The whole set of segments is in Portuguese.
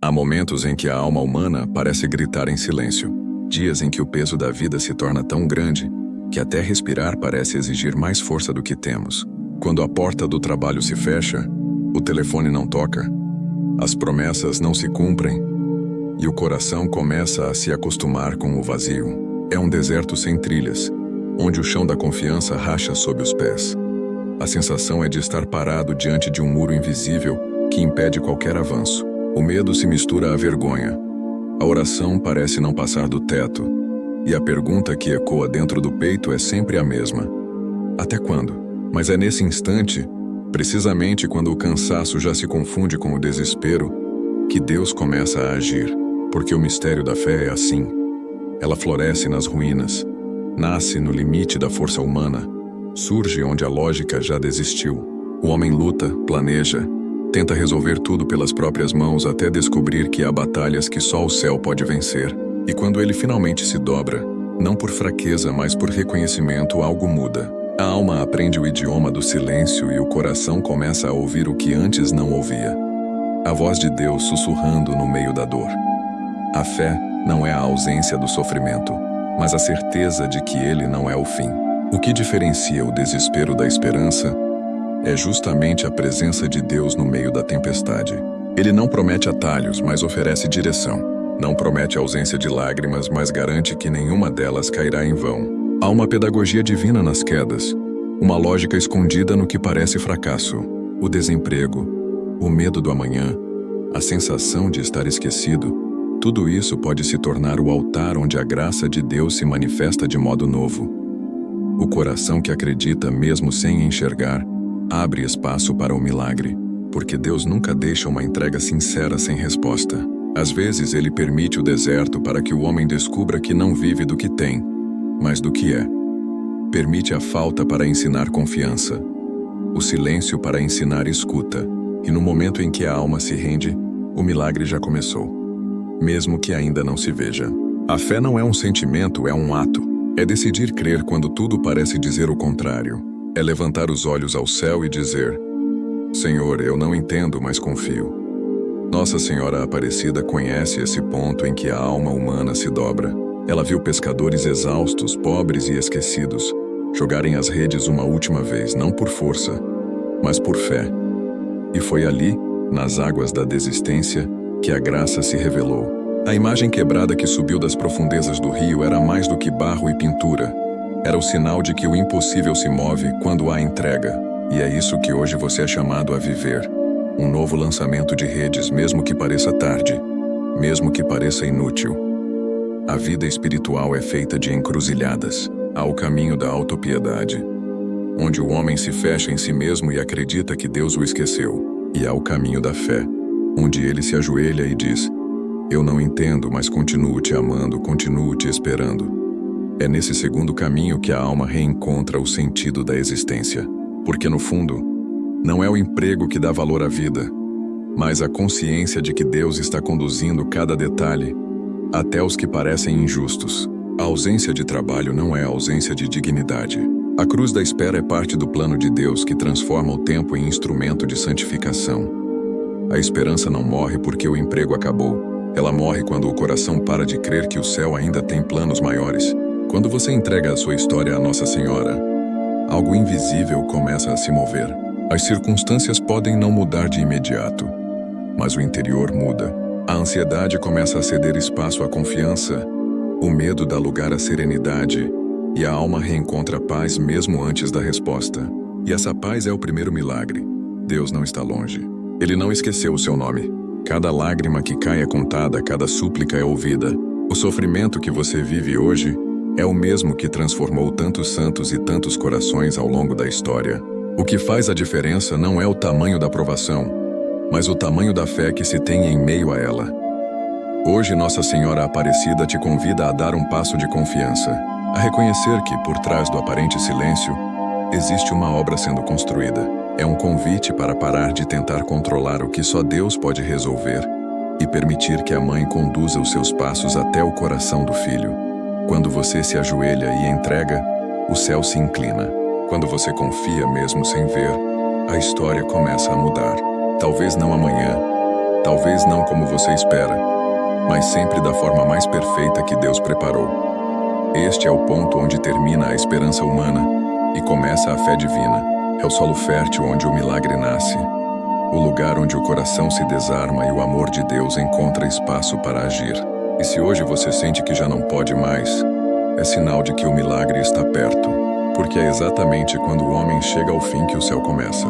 Há momentos em que a alma humana parece gritar em silêncio. Dias em que o peso da vida se torna tão grande que até respirar parece exigir mais força do que temos. Quando a porta do trabalho se fecha, o telefone não toca, as promessas não se cumprem e o coração começa a se acostumar com o vazio. É um deserto sem trilhas, onde o chão da confiança racha sob os pés. A sensação é de estar parado diante de um muro invisível que impede qualquer avanço. O medo se mistura à vergonha. A oração parece não passar do teto. E a pergunta que ecoa dentro do peito é sempre a mesma: até quando? Mas é nesse instante, precisamente quando o cansaço já se confunde com o desespero, que Deus começa a agir. Porque o mistério da fé é assim. Ela floresce nas ruínas, nasce no limite da força humana, surge onde a lógica já desistiu. O homem luta, planeja, tenta resolver tudo pelas próprias mãos até descobrir que há batalhas que só o céu pode vencer. E quando ele finalmente se dobra, não por fraqueza, mas por reconhecimento, algo muda. A alma aprende o idioma do silêncio e o coração começa a ouvir o que antes não ouvia. A voz de Deus sussurrando no meio da dor. A fé não é a ausência do sofrimento, mas a certeza de que ele não é o fim. O que diferencia o desespero da esperança é justamente a presença de Deus no meio da tempestade. Ele não promete atalhos, mas oferece direção. Não promete ausência de lágrimas, mas garante que nenhuma delas cairá em vão. Há uma pedagogia divina nas quedas, uma lógica escondida no que parece fracasso. O desemprego, o medo do amanhã, a sensação de estar esquecido, tudo isso pode se tornar o altar onde a graça de Deus se manifesta de modo novo. O coração que acredita mesmo sem enxergar, abre espaço para o milagre, porque Deus nunca deixa uma entrega sincera sem resposta. Às vezes ele permite o deserto para que o homem descubra que não vive do que tem, mas do que é. Permite a falta para ensinar confiança, o silêncio para ensinar escuta, e no momento em que a alma se rende, o milagre já começou, mesmo que ainda não se veja. A fé não é um sentimento, é um ato. É decidir crer quando tudo parece dizer o contrário. É levantar os olhos ao céu e dizer: Senhor, eu não entendo, mas confio. Nossa Senhora Aparecida conhece esse ponto em que a alma humana se dobra. Ela viu pescadores exaustos, pobres e esquecidos jogarem as redes uma última vez, não por força, mas por fé. E foi ali, nas águas da desistência, que a graça se revelou. A imagem quebrada que subiu das profundezas do rio era mais do que barro e pintura. Era o sinal de que o impossível se move quando há entrega. E é isso que hoje você é chamado a viver. Um novo lançamento de redes, mesmo que pareça tarde, mesmo que pareça inútil. A vida espiritual é feita de encruzilhadas. Há o caminho da autopiedade, onde o homem se fecha em si mesmo e acredita que Deus o esqueceu. E há o caminho da fé, onde ele se ajoelha e diz: Eu não entendo, mas continuo te amando, continuo te esperando. É nesse segundo caminho que a alma reencontra o sentido da existência. Porque no fundo, não é o emprego que dá valor à vida, mas a consciência de que Deus está conduzindo cada detalhe, até os que parecem injustos. A ausência de trabalho não é ausência de dignidade. A cruz da espera é parte do plano de Deus que transforma o tempo em instrumento de santificação. A esperança não morre porque o emprego acabou. Ela morre quando o coração para de crer que o céu ainda tem planos maiores. Quando você entrega a sua história à Nossa Senhora, algo invisível começa a se mover. As circunstâncias podem não mudar de imediato, mas o interior muda. A ansiedade começa a ceder espaço à confiança, o medo dá lugar à serenidade, e a alma reencontra paz mesmo antes da resposta. E essa paz é o primeiro milagre. Deus não está longe. Ele não esqueceu o seu nome. Cada lágrima que cai é contada, cada súplica é ouvida. O sofrimento que você vive hoje é o mesmo que transformou tantos santos e tantos corações ao longo da história. O que faz a diferença não é o tamanho da provação, mas o tamanho da fé que se tem em meio a ela. Hoje Nossa Senhora Aparecida te convida a dar um passo de confiança, a reconhecer que, por trás do aparente silêncio, existe uma obra sendo construída. É um convite para parar de tentar controlar o que só Deus pode resolver e permitir que a mãe conduza os seus passos até o coração do filho. Quando você se ajoelha e entrega, o céu se inclina. Quando você confia mesmo sem ver, a história começa a mudar. Talvez não amanhã, Talvez não como você espera, mas sempre da forma mais perfeita que Deus preparou. Este é o ponto onde termina a esperança humana e começa a fé divina. É o solo fértil onde o milagre nasce, o lugar onde o coração se desarma e o amor de Deus encontra espaço para agir. E se hoje você sente que já não pode mais, é sinal de que o milagre está perto, porque é exatamente quando o homem chega ao fim que o céu começa.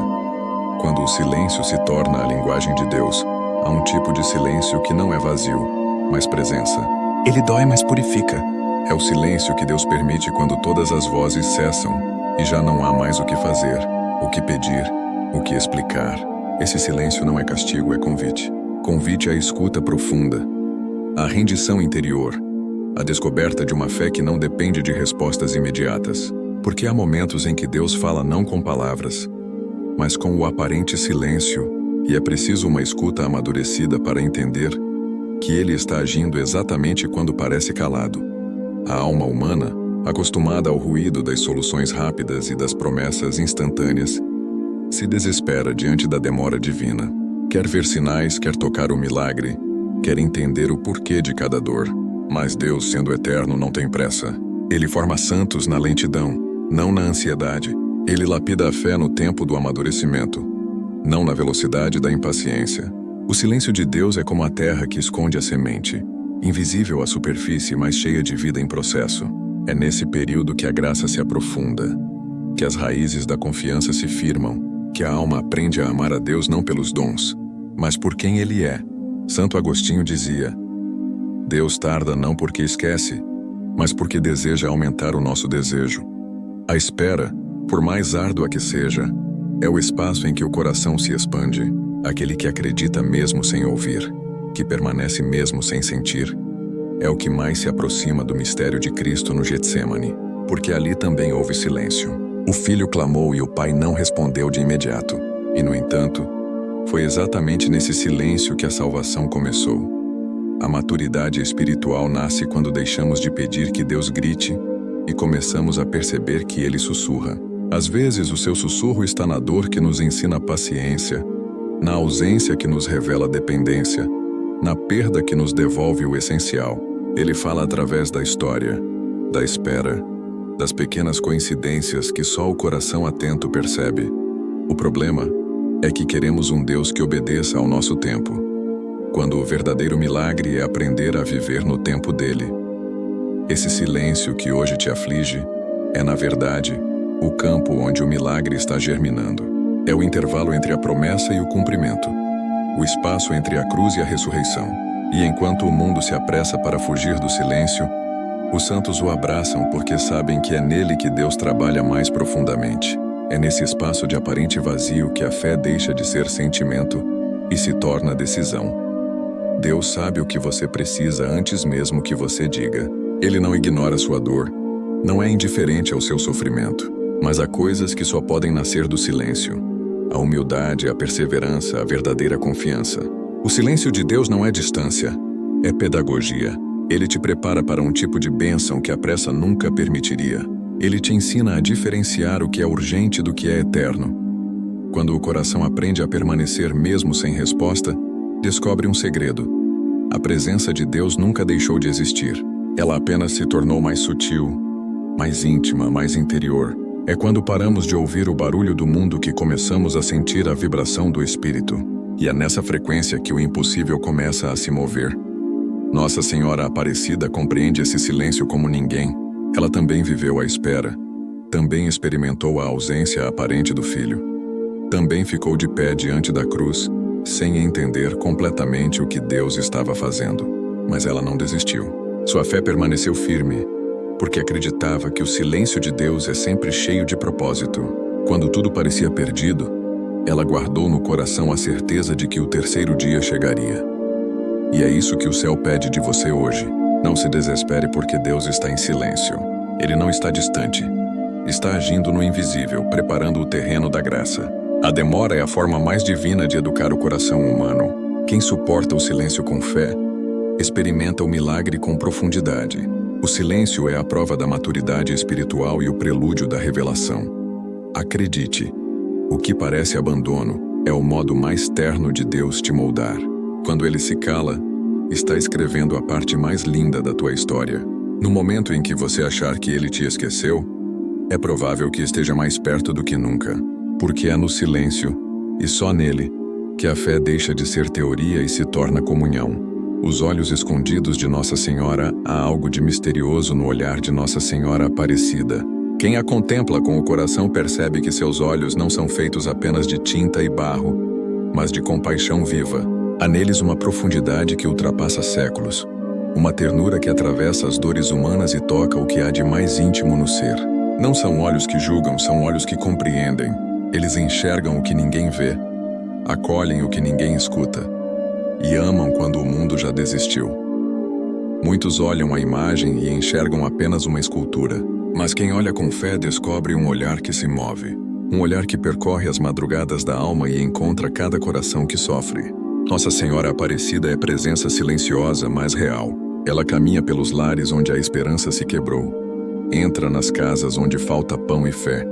Quando o silêncio se torna a linguagem de Deus, há um tipo de silêncio que não é vazio, mas presença. Ele dói, mas purifica. É o silêncio que Deus permite quando todas as vozes cessam e já não há mais o que fazer, o que pedir, o que explicar. Esse silêncio não é castigo, é convite. Convite à escuta profunda, à rendição interior, à descoberta de uma fé que não depende de respostas imediatas. Porque há momentos em que Deus fala não com palavras, mas com o aparente silêncio, e é preciso uma escuta amadurecida para entender que Ele está agindo exatamente quando parece calado. A alma humana, acostumada ao ruído das soluções rápidas e das promessas instantâneas, se desespera diante da demora divina. Quer ver sinais, quer tocar o milagre, quer entender o porquê de cada dor. Mas Deus, sendo eterno, não tem pressa. Ele forma santos na lentidão, não na ansiedade. Ele lapida a fé no tempo do amadurecimento, não na velocidade da impaciência. O silêncio de Deus é como a terra que esconde a semente, invisível à superfície, mas cheia de vida em processo. É nesse período que a graça se aprofunda, que as raízes da confiança se firmam, que a alma aprende a amar a Deus não pelos dons, mas por quem Ele é. Santo Agostinho dizia: Deus tarda não porque esquece, mas porque deseja aumentar o nosso desejo. A espera, por mais árdua que seja, é o espaço em que o coração se expande, aquele que acredita mesmo sem ouvir, que permanece mesmo sem sentir. É o que mais se aproxima do mistério de Cristo no Getsêmani, porque ali também houve silêncio. O filho clamou e o pai não respondeu de imediato. E, no entanto, foi exatamente nesse silêncio que a salvação começou. A maturidade espiritual nasce quando deixamos de pedir que Deus grite e começamos a perceber que Ele sussurra. Às vezes, o seu sussurro está na dor que nos ensina paciência, na ausência que nos revela dependência, na perda que nos devolve o essencial. Ele fala através da história, da espera, das pequenas coincidências que só o coração atento percebe. O problema é que queremos um Deus que obedeça ao nosso tempo, quando o verdadeiro milagre é aprender a viver no tempo dele. Esse silêncio que hoje te aflige é, na verdade, o campo onde o milagre está germinando. É o intervalo entre a promessa e o cumprimento, o espaço entre a cruz e a ressurreição. E enquanto o mundo se apressa para fugir do silêncio, os santos o abraçam porque sabem que é nele que Deus trabalha mais profundamente. É nesse espaço de aparente vazio que a fé deixa de ser sentimento e se torna decisão. Deus sabe o que você precisa antes mesmo que você diga. Ele não ignora sua dor, não é indiferente ao seu sofrimento, mas há coisas que só podem nascer do silêncio. A humildade, a perseverança, a verdadeira confiança. O silêncio de Deus não é distância, é pedagogia. Ele te prepara para um tipo de bênção que a pressa nunca permitiria. Ele te ensina a diferenciar o que é urgente do que é eterno. Quando o coração aprende a permanecer mesmo sem resposta, descobre um segredo. A presença de Deus nunca deixou de existir. Ela apenas se tornou mais sutil, mais íntima, mais interior. É quando paramos de ouvir o barulho do mundo que começamos a sentir a vibração do Espírito. E é nessa frequência que o impossível começa a se mover. Nossa Senhora Aparecida compreende esse silêncio como ninguém. Ela também viveu a espera. Também experimentou a ausência aparente do Filho. Também ficou de pé diante da cruz, sem entender completamente o que Deus estava fazendo. Mas ela não desistiu. Sua fé permaneceu firme, porque acreditava que o silêncio de Deus é sempre cheio de propósito. Quando tudo parecia perdido, ela guardou no coração a certeza de que o terceiro dia chegaria. E é isso que o céu pede de você hoje. Não se desespere porque Deus está em silêncio. Ele não está distante. Está agindo no invisível, preparando o terreno da graça. A demora é a forma mais divina de educar o coração humano. Quem suporta o silêncio com fé, experimenta o milagre com profundidade. O silêncio é a prova da maturidade espiritual e o prelúdio da revelação. Acredite, o que parece abandono é o modo mais terno de Deus te moldar. Quando ele se cala, está escrevendo a parte mais linda da tua história. No momento em que você achar que ele te esqueceu, é provável que esteja mais perto do que nunca, porque é no silêncio, e só nele, que a fé deixa de ser teoria e se torna comunhão. Os olhos escondidos de Nossa Senhora, há algo de misterioso no olhar de Nossa Senhora Aparecida. Quem a contempla com o coração percebe que seus olhos não são feitos apenas de tinta e barro, mas de compaixão viva. Há neles uma profundidade que ultrapassa séculos, uma ternura que atravessa as dores humanas e toca o que há de mais íntimo no ser. Não são olhos que julgam, são olhos que compreendem. Eles enxergam o que ninguém vê, acolhem o que ninguém escuta, e amam quando o mundo já desistiu. Muitos olham a imagem e enxergam apenas uma escultura, mas quem olha com fé descobre um olhar que se move, um olhar que percorre as madrugadas da alma e encontra cada coração que sofre. Nossa Senhora Aparecida é presença silenciosa, mas real. Ela caminha pelos lares onde a esperança se quebrou, entra nas casas onde falta pão e fé,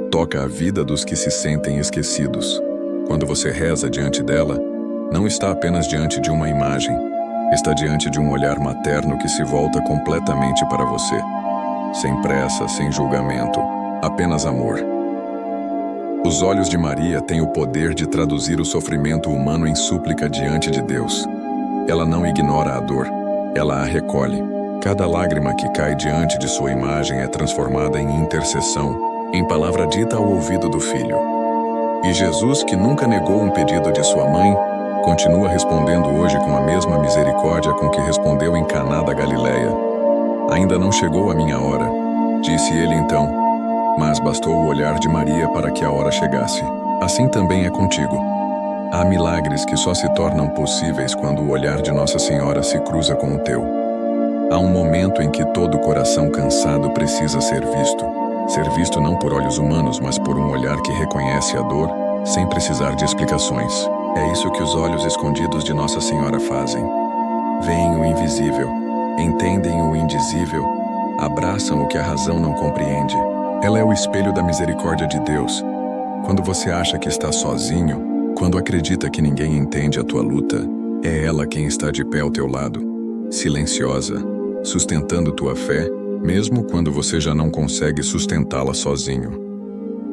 toca a vida dos que se sentem esquecidos. Quando você reza diante dela, não está apenas diante de uma imagem, está diante de um olhar materno que se volta completamente para você. Sem pressa, sem julgamento, apenas amor. Os olhos de Maria têm o poder de traduzir o sofrimento humano em súplica diante de Deus. Ela não ignora a dor, ela a recolhe. Cada lágrima que cai diante de sua imagem é transformada em intercessão, em palavra dita ao ouvido do Filho. E Jesus, que nunca negou um pedido de sua mãe, continua respondendo hoje com a mesma misericórdia com que respondeu em Caná da Galileia. Ainda não chegou a minha hora, disse ele então, mas bastou o olhar de Maria para que a hora chegasse. Assim também é contigo. Há milagres que só se tornam possíveis quando o olhar de Nossa Senhora se cruza com o teu. Há um momento em que todo coração cansado precisa ser visto não por olhos humanos, mas por um olhar que reconhece a dor, sem precisar de explicações. É isso que os olhos escondidos de Nossa Senhora fazem. Veem o invisível, entendem o indizível, abraçam o que a razão não compreende. Ela é o espelho da misericórdia de Deus. Quando você acha que está sozinho, quando acredita que ninguém entende a tua luta, é ela quem está de pé ao teu lado, silenciosa, sustentando tua fé, mesmo quando você já não consegue sustentá-la sozinho.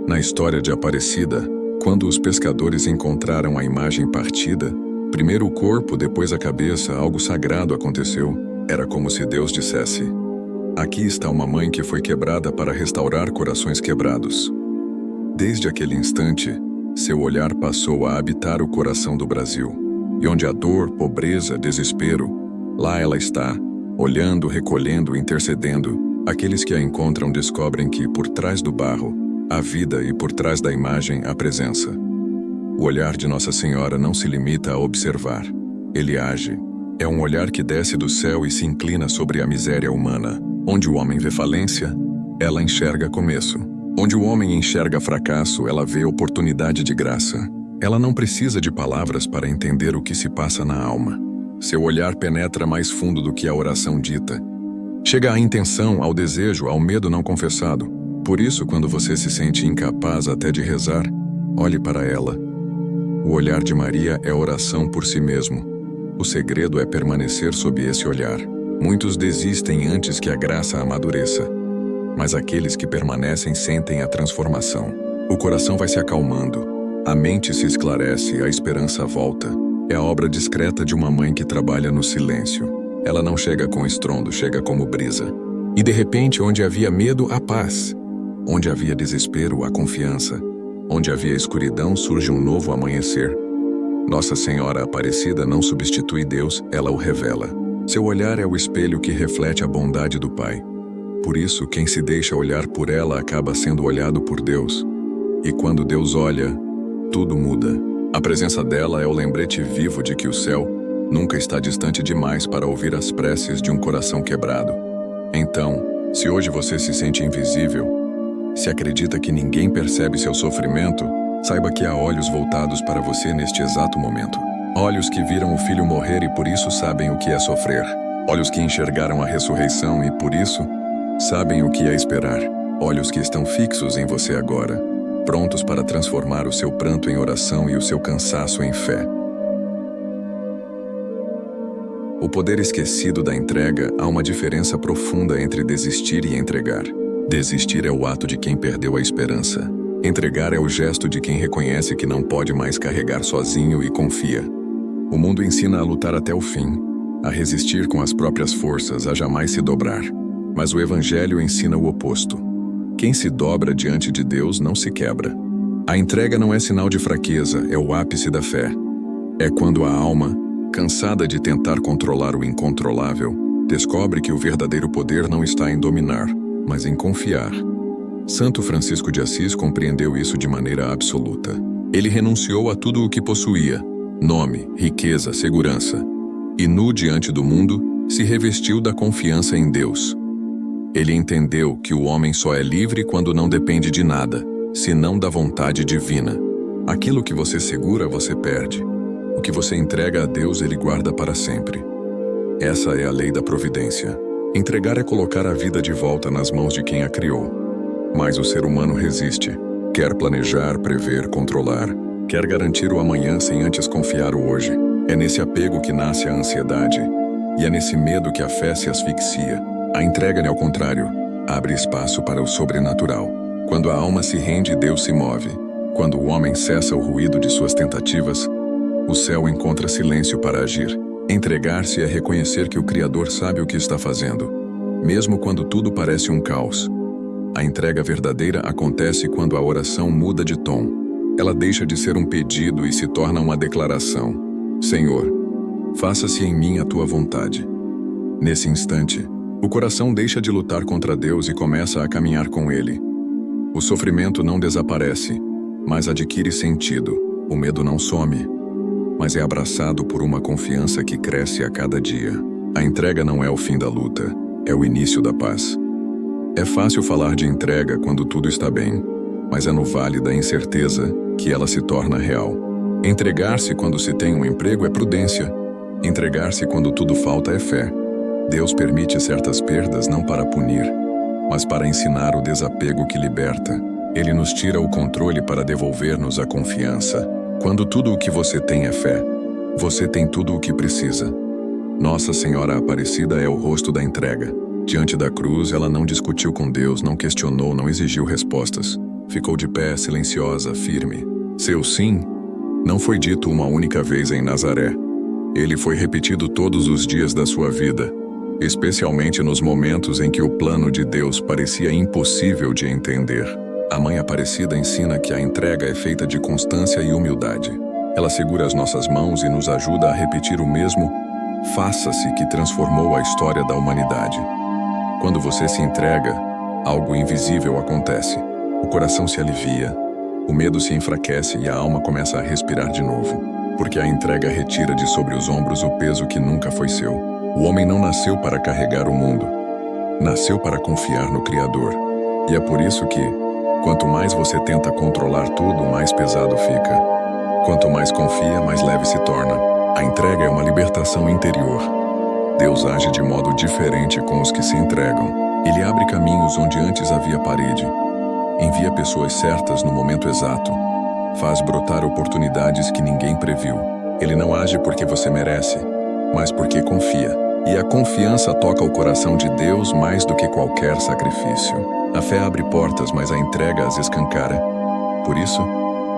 Na história de Aparecida, quando os pescadores encontraram a imagem partida, primeiro o corpo, depois a cabeça, algo sagrado aconteceu. Era como se Deus dissesse: aqui está uma mãe que foi quebrada para restaurar corações quebrados. Desde aquele instante, seu olhar passou a habitar o coração do Brasil. E onde há dor, pobreza, desespero, lá ela está, olhando, recolhendo, intercedendo. Aqueles que a encontram descobrem que, por trás do barro, a vida e por trás da imagem, a presença. O olhar de Nossa Senhora não se limita a observar. Ele age. É um olhar que desce do céu e se inclina sobre a miséria humana. Onde o homem vê falência, ela enxerga começo. Onde o homem enxerga fracasso, ela vê oportunidade de graça. Ela não precisa de palavras para entender o que se passa na alma. Seu olhar penetra mais fundo do que a oração dita. Chega à intenção, ao desejo, ao medo não confessado. Por isso, quando você se sente incapaz até de rezar, olhe para ela. O olhar de Maria é oração por si mesmo. O segredo é permanecer sob esse olhar. Muitos desistem antes que a graça amadureça, mas aqueles que permanecem sentem a transformação. O coração vai se acalmando, a mente se esclarece, a esperança volta. É a obra discreta de uma mãe que trabalha no silêncio. Ela não chega com estrondo, chega como brisa. E de repente, onde havia medo, há paz. Onde havia desespero, há confiança. Onde havia escuridão, surge um novo amanhecer. Nossa Senhora Aparecida não substitui Deus, ela o revela. Seu olhar é o espelho que reflete a bondade do Pai. Por isso, quem se deixa olhar por ela acaba sendo olhado por Deus. E quando Deus olha, tudo muda. A presença dela é o lembrete vivo de que o céu nunca está distante demais para ouvir as preces de um coração quebrado. Então, se hoje você se sente invisível, se acredita que ninguém percebe seu sofrimento, saiba que há olhos voltados para você neste exato momento. Olhos que viram o filho morrer e por isso sabem o que é sofrer. Olhos que enxergaram a ressurreição e por isso sabem o que é esperar. Olhos que estão fixos em você agora, prontos para transformar o seu pranto em oração e o seu cansaço em fé. O poder esquecido da entrega. Há uma diferença profunda entre desistir e entregar. Desistir é o ato de quem perdeu a esperança. Entregar é o gesto de quem reconhece que não pode mais carregar sozinho e confia. O mundo ensina a lutar até o fim, a resistir com as próprias forças, a jamais se dobrar. Mas o Evangelho ensina o oposto. Quem se dobra diante de Deus não se quebra. A entrega não é sinal de fraqueza, é o ápice da fé. É quando a alma, cansada de tentar controlar o incontrolável, descobre que o verdadeiro poder não está em dominar, mas em confiar. Santo Francisco de Assis compreendeu isso de maneira absoluta. Ele renunciou a tudo o que possuía, nome, riqueza, segurança, e nu diante do mundo, se revestiu da confiança em Deus. Ele entendeu que o homem só é livre quando não depende de nada, senão da vontade divina. Aquilo que você segura, você perde. O que você entrega a Deus, Ele guarda para sempre. Essa é a lei da providência. Entregar é colocar a vida de volta nas mãos de quem a criou. Mas o ser humano resiste. Quer planejar, prever, controlar. Quer garantir o amanhã sem antes confiar o hoje. É nesse apego que nasce a ansiedade. E é nesse medo que a fé se asfixia. A entrega, ao contrário, abre espaço para o sobrenatural. Quando a alma se rende, Deus se move. Quando o homem cessa o ruído de suas tentativas, o céu encontra silêncio para agir. Entregar-se é reconhecer que o Criador sabe o que está fazendo, mesmo quando tudo parece um caos. A entrega verdadeira acontece quando a oração muda de tom. Ela deixa de ser um pedido e se torna uma declaração. Senhor, faça-se em mim a tua vontade. Nesse instante, o coração deixa de lutar contra Deus e começa a caminhar com Ele. O sofrimento não desaparece, mas adquire sentido. O medo não some, mas é abraçado por uma confiança que cresce a cada dia. A entrega não é o fim da luta, é o início da paz. É fácil falar de entrega quando tudo está bem, mas é no vale da incerteza que ela se torna real. Entregar-se quando se tem um emprego é prudência. Entregar-se quando tudo falta é fé. Deus permite certas perdas não para punir, mas para ensinar o desapego que liberta. Ele nos tira o controle para devolver-nos a confiança. Quando tudo o que você tem é fé, você tem tudo o que precisa. Nossa Senhora Aparecida é o rosto da entrega. Diante da cruz, ela não discutiu com Deus, não questionou, não exigiu respostas. Ficou de pé, silenciosa, firme. Seu sim não foi dito uma única vez em Nazaré. Ele foi repetido todos os dias da sua vida, especialmente nos momentos em que o plano de Deus parecia impossível de entender. A Mãe Aparecida ensina que a entrega é feita de constância e humildade. Ela segura as nossas mãos e nos ajuda a repetir o mesmo "faça-se" que transformou a história da humanidade. Quando você se entrega, algo invisível acontece. O coração se alivia, o medo se enfraquece e a alma começa a respirar de novo. Porque a entrega retira de sobre os ombros o peso que nunca foi seu. O homem não nasceu para carregar o mundo. Nasceu para confiar no Criador. E é por isso que, quanto mais você tenta controlar tudo, mais pesado fica. Quanto mais confia, mais leve se torna. A entrega é uma libertação interior. Deus age de modo diferente com os que se entregam. Ele abre caminhos onde antes havia parede. Envia pessoas certas no momento exato. Faz brotar oportunidades que ninguém previu. Ele não age porque você merece, mas porque confia. E a confiança toca o coração de Deus mais do que qualquer sacrifício. A fé abre portas, mas a entrega as escancara. Por isso,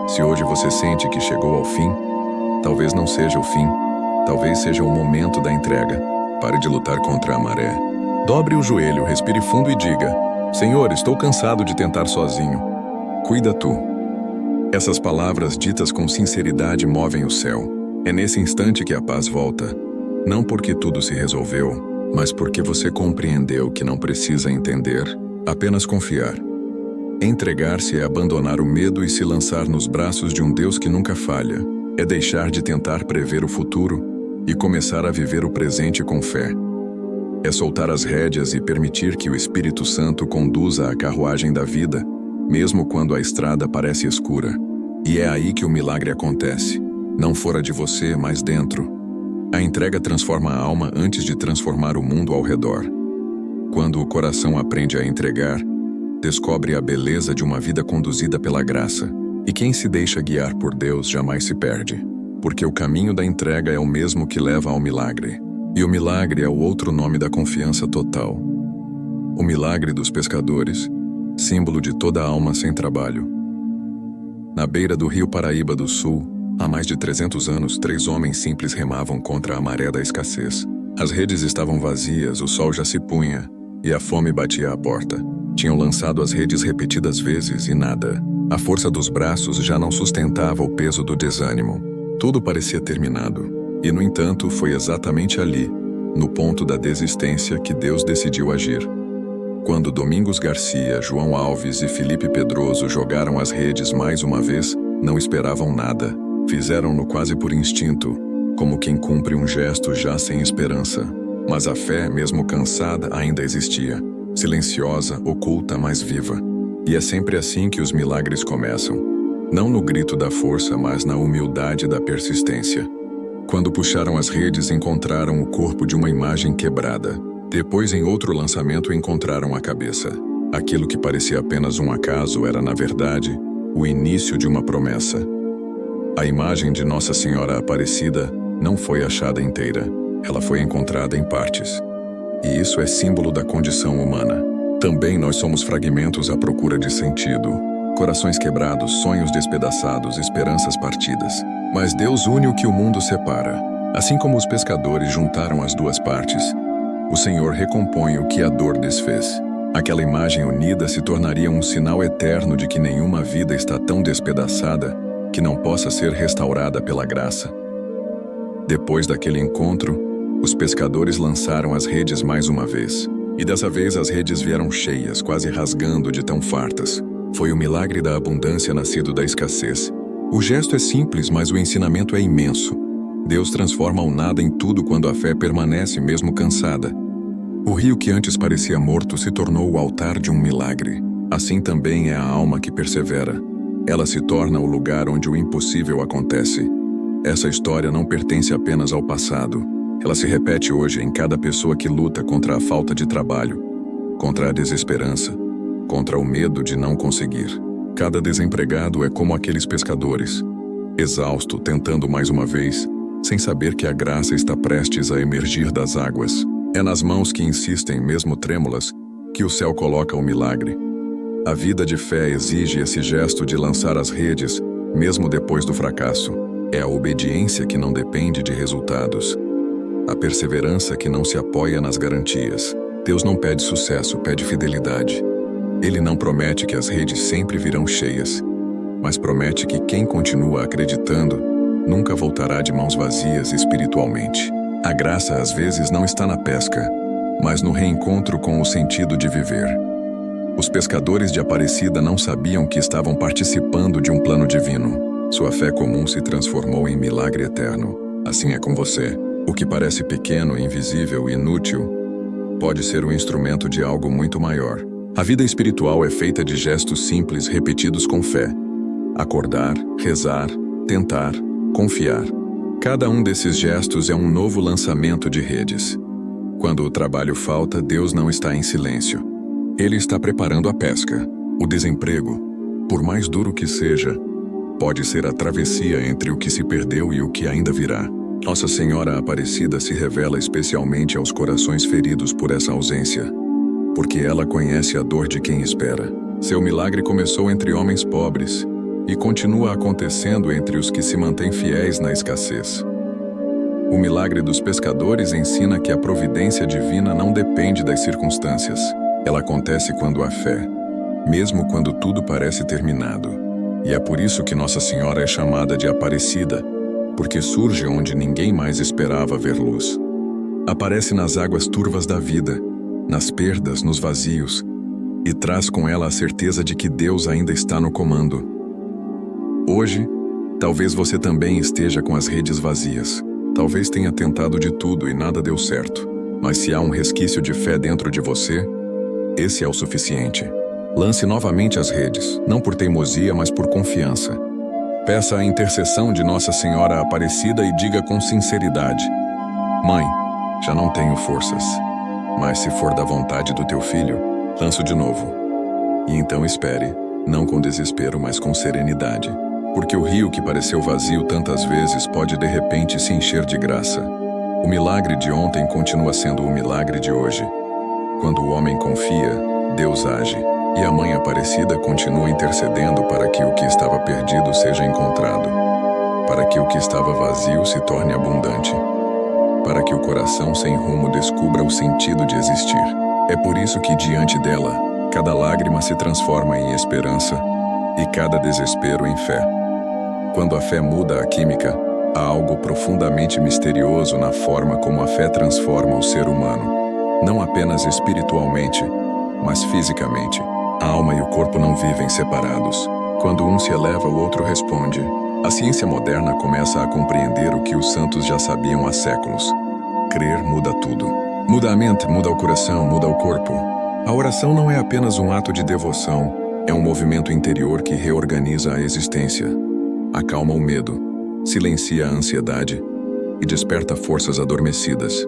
se hoje você sente que chegou ao fim, talvez não seja o fim, talvez seja o momento da entrega. Pare de lutar contra a maré. Dobre o joelho, respire fundo e diga: Senhor, estou cansado de tentar sozinho. Cuida tu. Essas palavras ditas com sinceridade movem o céu. É nesse instante que a paz volta. Não porque tudo se resolveu, mas porque você compreendeu que não precisa entender, apenas confiar. Entregar-se é abandonar o medo e se lançar nos braços de um Deus que nunca falha. É deixar de tentar prever o futuro e começar a viver o presente com fé. É soltar as rédeas e permitir que o Espírito Santo conduza a carruagem da vida, mesmo quando a estrada parece escura. E é aí que o milagre acontece, não fora de você, mas dentro. A entrega transforma a alma antes de transformar o mundo ao redor. Quando o coração aprende a entregar, descobre a beleza de uma vida conduzida pela graça. E quem se deixa guiar por Deus jamais se perde, porque o caminho da entrega é o mesmo que leva ao milagre. E o milagre é o outro nome da confiança total. O milagre dos pescadores, símbolo de toda alma sem trabalho. Na beira do rio Paraíba do Sul, há mais de 300 anos, 3 homens simples remavam contra a maré da escassez. As redes estavam vazias, o sol já se punha, e a fome batia à porta. Tinham lançado as redes repetidas vezes e nada. A força dos braços já não sustentava o peso do desânimo. Tudo parecia terminado. E, no entanto, foi exatamente ali, no ponto da desistência, que Deus decidiu agir. Quando Domingos Garcia, João Alves e Felipe Pedroso jogaram as redes mais uma vez, não esperavam nada. Fizeram-no quase por instinto, como quem cumpre um gesto já sem esperança. Mas a fé, mesmo cansada, ainda existia. Silenciosa, oculta, mas viva. E é sempre assim que os milagres começam. Não no grito da força, mas na humildade da persistência. Quando puxaram as redes, encontraram o corpo de uma imagem quebrada. Depois, em outro lançamento, encontraram a cabeça. Aquilo que parecia apenas um acaso era, na verdade, o início de uma promessa. A imagem de Nossa Senhora Aparecida não foi achada inteira. Ela foi encontrada em partes. E isso é símbolo da condição humana. Também nós somos fragmentos à procura de sentido. Corações quebrados, sonhos despedaçados, esperanças partidas. Mas Deus une o que o mundo separa. Assim como os pescadores juntaram as duas partes, o Senhor recompõe o que a dor desfez. Aquela imagem unida se tornaria um sinal eterno de que nenhuma vida está tão despedaçada que não possa ser restaurada pela graça. Depois daquele encontro, os pescadores lançaram as redes mais uma vez. E dessa vez as redes vieram cheias, quase rasgando de tão fartas. Foi o milagre da abundância nascido da escassez. O gesto é simples, mas o ensinamento é imenso. Deus transforma o nada em tudo quando a fé permanece mesmo cansada. O rio que antes parecia morto se tornou o altar de um milagre. Assim também é a alma que persevera. Ela se torna o lugar onde o impossível acontece. Essa história não pertence apenas ao passado. Ela se repete hoje em cada pessoa que luta contra a falta de trabalho, contra a desesperança, contra o medo de não conseguir. Cada desempregado é como aqueles pescadores, exausto, tentando mais uma vez, sem saber que a graça está prestes a emergir das águas. É nas mãos que insistem, mesmo trêmulas, que o céu coloca o milagre. A vida de fé exige esse gesto de lançar as redes, mesmo depois do fracasso. É a obediência que não depende de resultados. A perseverança que não se apoia nas garantias. Deus não pede sucesso, pede fidelidade. Ele não promete que as redes sempre virão cheias, mas promete que quem continua acreditando nunca voltará de mãos vazias espiritualmente. A graça às vezes não está na pesca, mas no reencontro com o sentido de viver. Os pescadores de Aparecida não sabiam que estavam participando de um plano divino. Sua fé comum se transformou em milagre eterno. Assim é com você. O que parece pequeno, invisível e inútil pode ser o instrumento de algo muito maior. A vida espiritual é feita de gestos simples repetidos com fé. Acordar, rezar, tentar, confiar. Cada um desses gestos é um novo lançamento de redes. Quando o trabalho falta, Deus não está em silêncio. Ele está preparando a pesca. O desemprego, por mais duro que seja, pode ser a travessia entre o que se perdeu e o que ainda virá. Nossa Senhora Aparecida se revela especialmente aos corações feridos por essa ausência, porque ela conhece a dor de quem espera. Seu milagre começou entre homens pobres e continua acontecendo entre os que se mantêm fiéis na escassez. O milagre dos pescadores ensina que a providência divina não depende das circunstâncias. Ela acontece quando há fé, mesmo quando tudo parece terminado. E é por isso que Nossa Senhora é chamada de Aparecida, porque surge onde ninguém mais esperava ver luz. Aparece nas águas turvas da vida, nas perdas, nos vazios, e traz com ela a certeza de que Deus ainda está no comando. Hoje, talvez você também esteja com as redes vazias. Talvez tenha tentado de tudo e nada deu certo. Mas se há um resquício de fé dentro de você, esse é o suficiente. Lance novamente as redes, não por teimosia, mas por confiança. Peça a intercessão de Nossa Senhora Aparecida e diga com sinceridade: Mãe, já não tenho forças, mas se for da vontade do teu filho, lanço de novo. E então espere, não com desespero, mas com serenidade, porque o rio que pareceu vazio tantas vezes pode de repente se encher de graça. O milagre de ontem continua sendo o milagre de hoje. Quando o homem confia, Deus age, e a Mãe Aparecida continua intercedendo para que o que estava perdido seja encontrado, para que o que estava vazio se torne abundante, para que o coração sem rumo descubra o sentido de existir. É por isso que, diante dela, cada lágrima se transforma em esperança e cada desespero em fé. Quando a fé muda a química, há algo profundamente misterioso na forma como a fé transforma o ser humano. Não apenas espiritualmente, mas fisicamente. A alma e o corpo não vivem separados. Quando um se eleva, o outro responde. A ciência moderna começa a compreender o que os santos já sabiam há séculos. Crer muda tudo. Muda a mente, muda o coração, muda o corpo. A oração não é apenas um ato de devoção, é um movimento interior que reorganiza a existência. Acalma o medo, silencia a ansiedade e desperta forças adormecidas.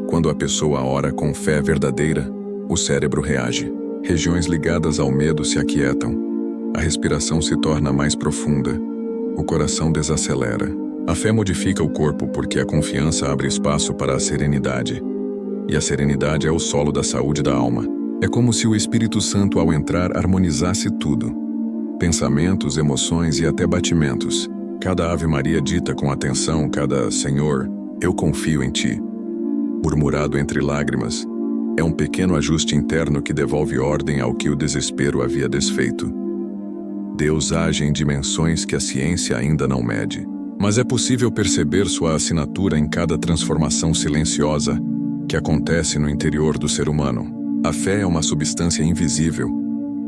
Quando a pessoa ora com fé verdadeira, o cérebro reage. Regiões ligadas ao medo se aquietam. A respiração se torna mais profunda. O coração desacelera. A fé modifica o corpo porque a confiança abre espaço para a serenidade. E a serenidade é o solo da saúde da alma. É como se o Espírito Santo, ao entrar, harmonizasse tudo. Pensamentos, emoções e até batimentos. Cada Ave Maria dita com atenção, cada Senhor, eu confio em Ti, murmurado entre lágrimas, é um pequeno ajuste interno que devolve ordem ao que o desespero havia desfeito. Deus age em dimensões que a ciência ainda não mede. Mas é possível perceber sua assinatura em cada transformação silenciosa que acontece no interior do ser humano. A fé é uma substância invisível,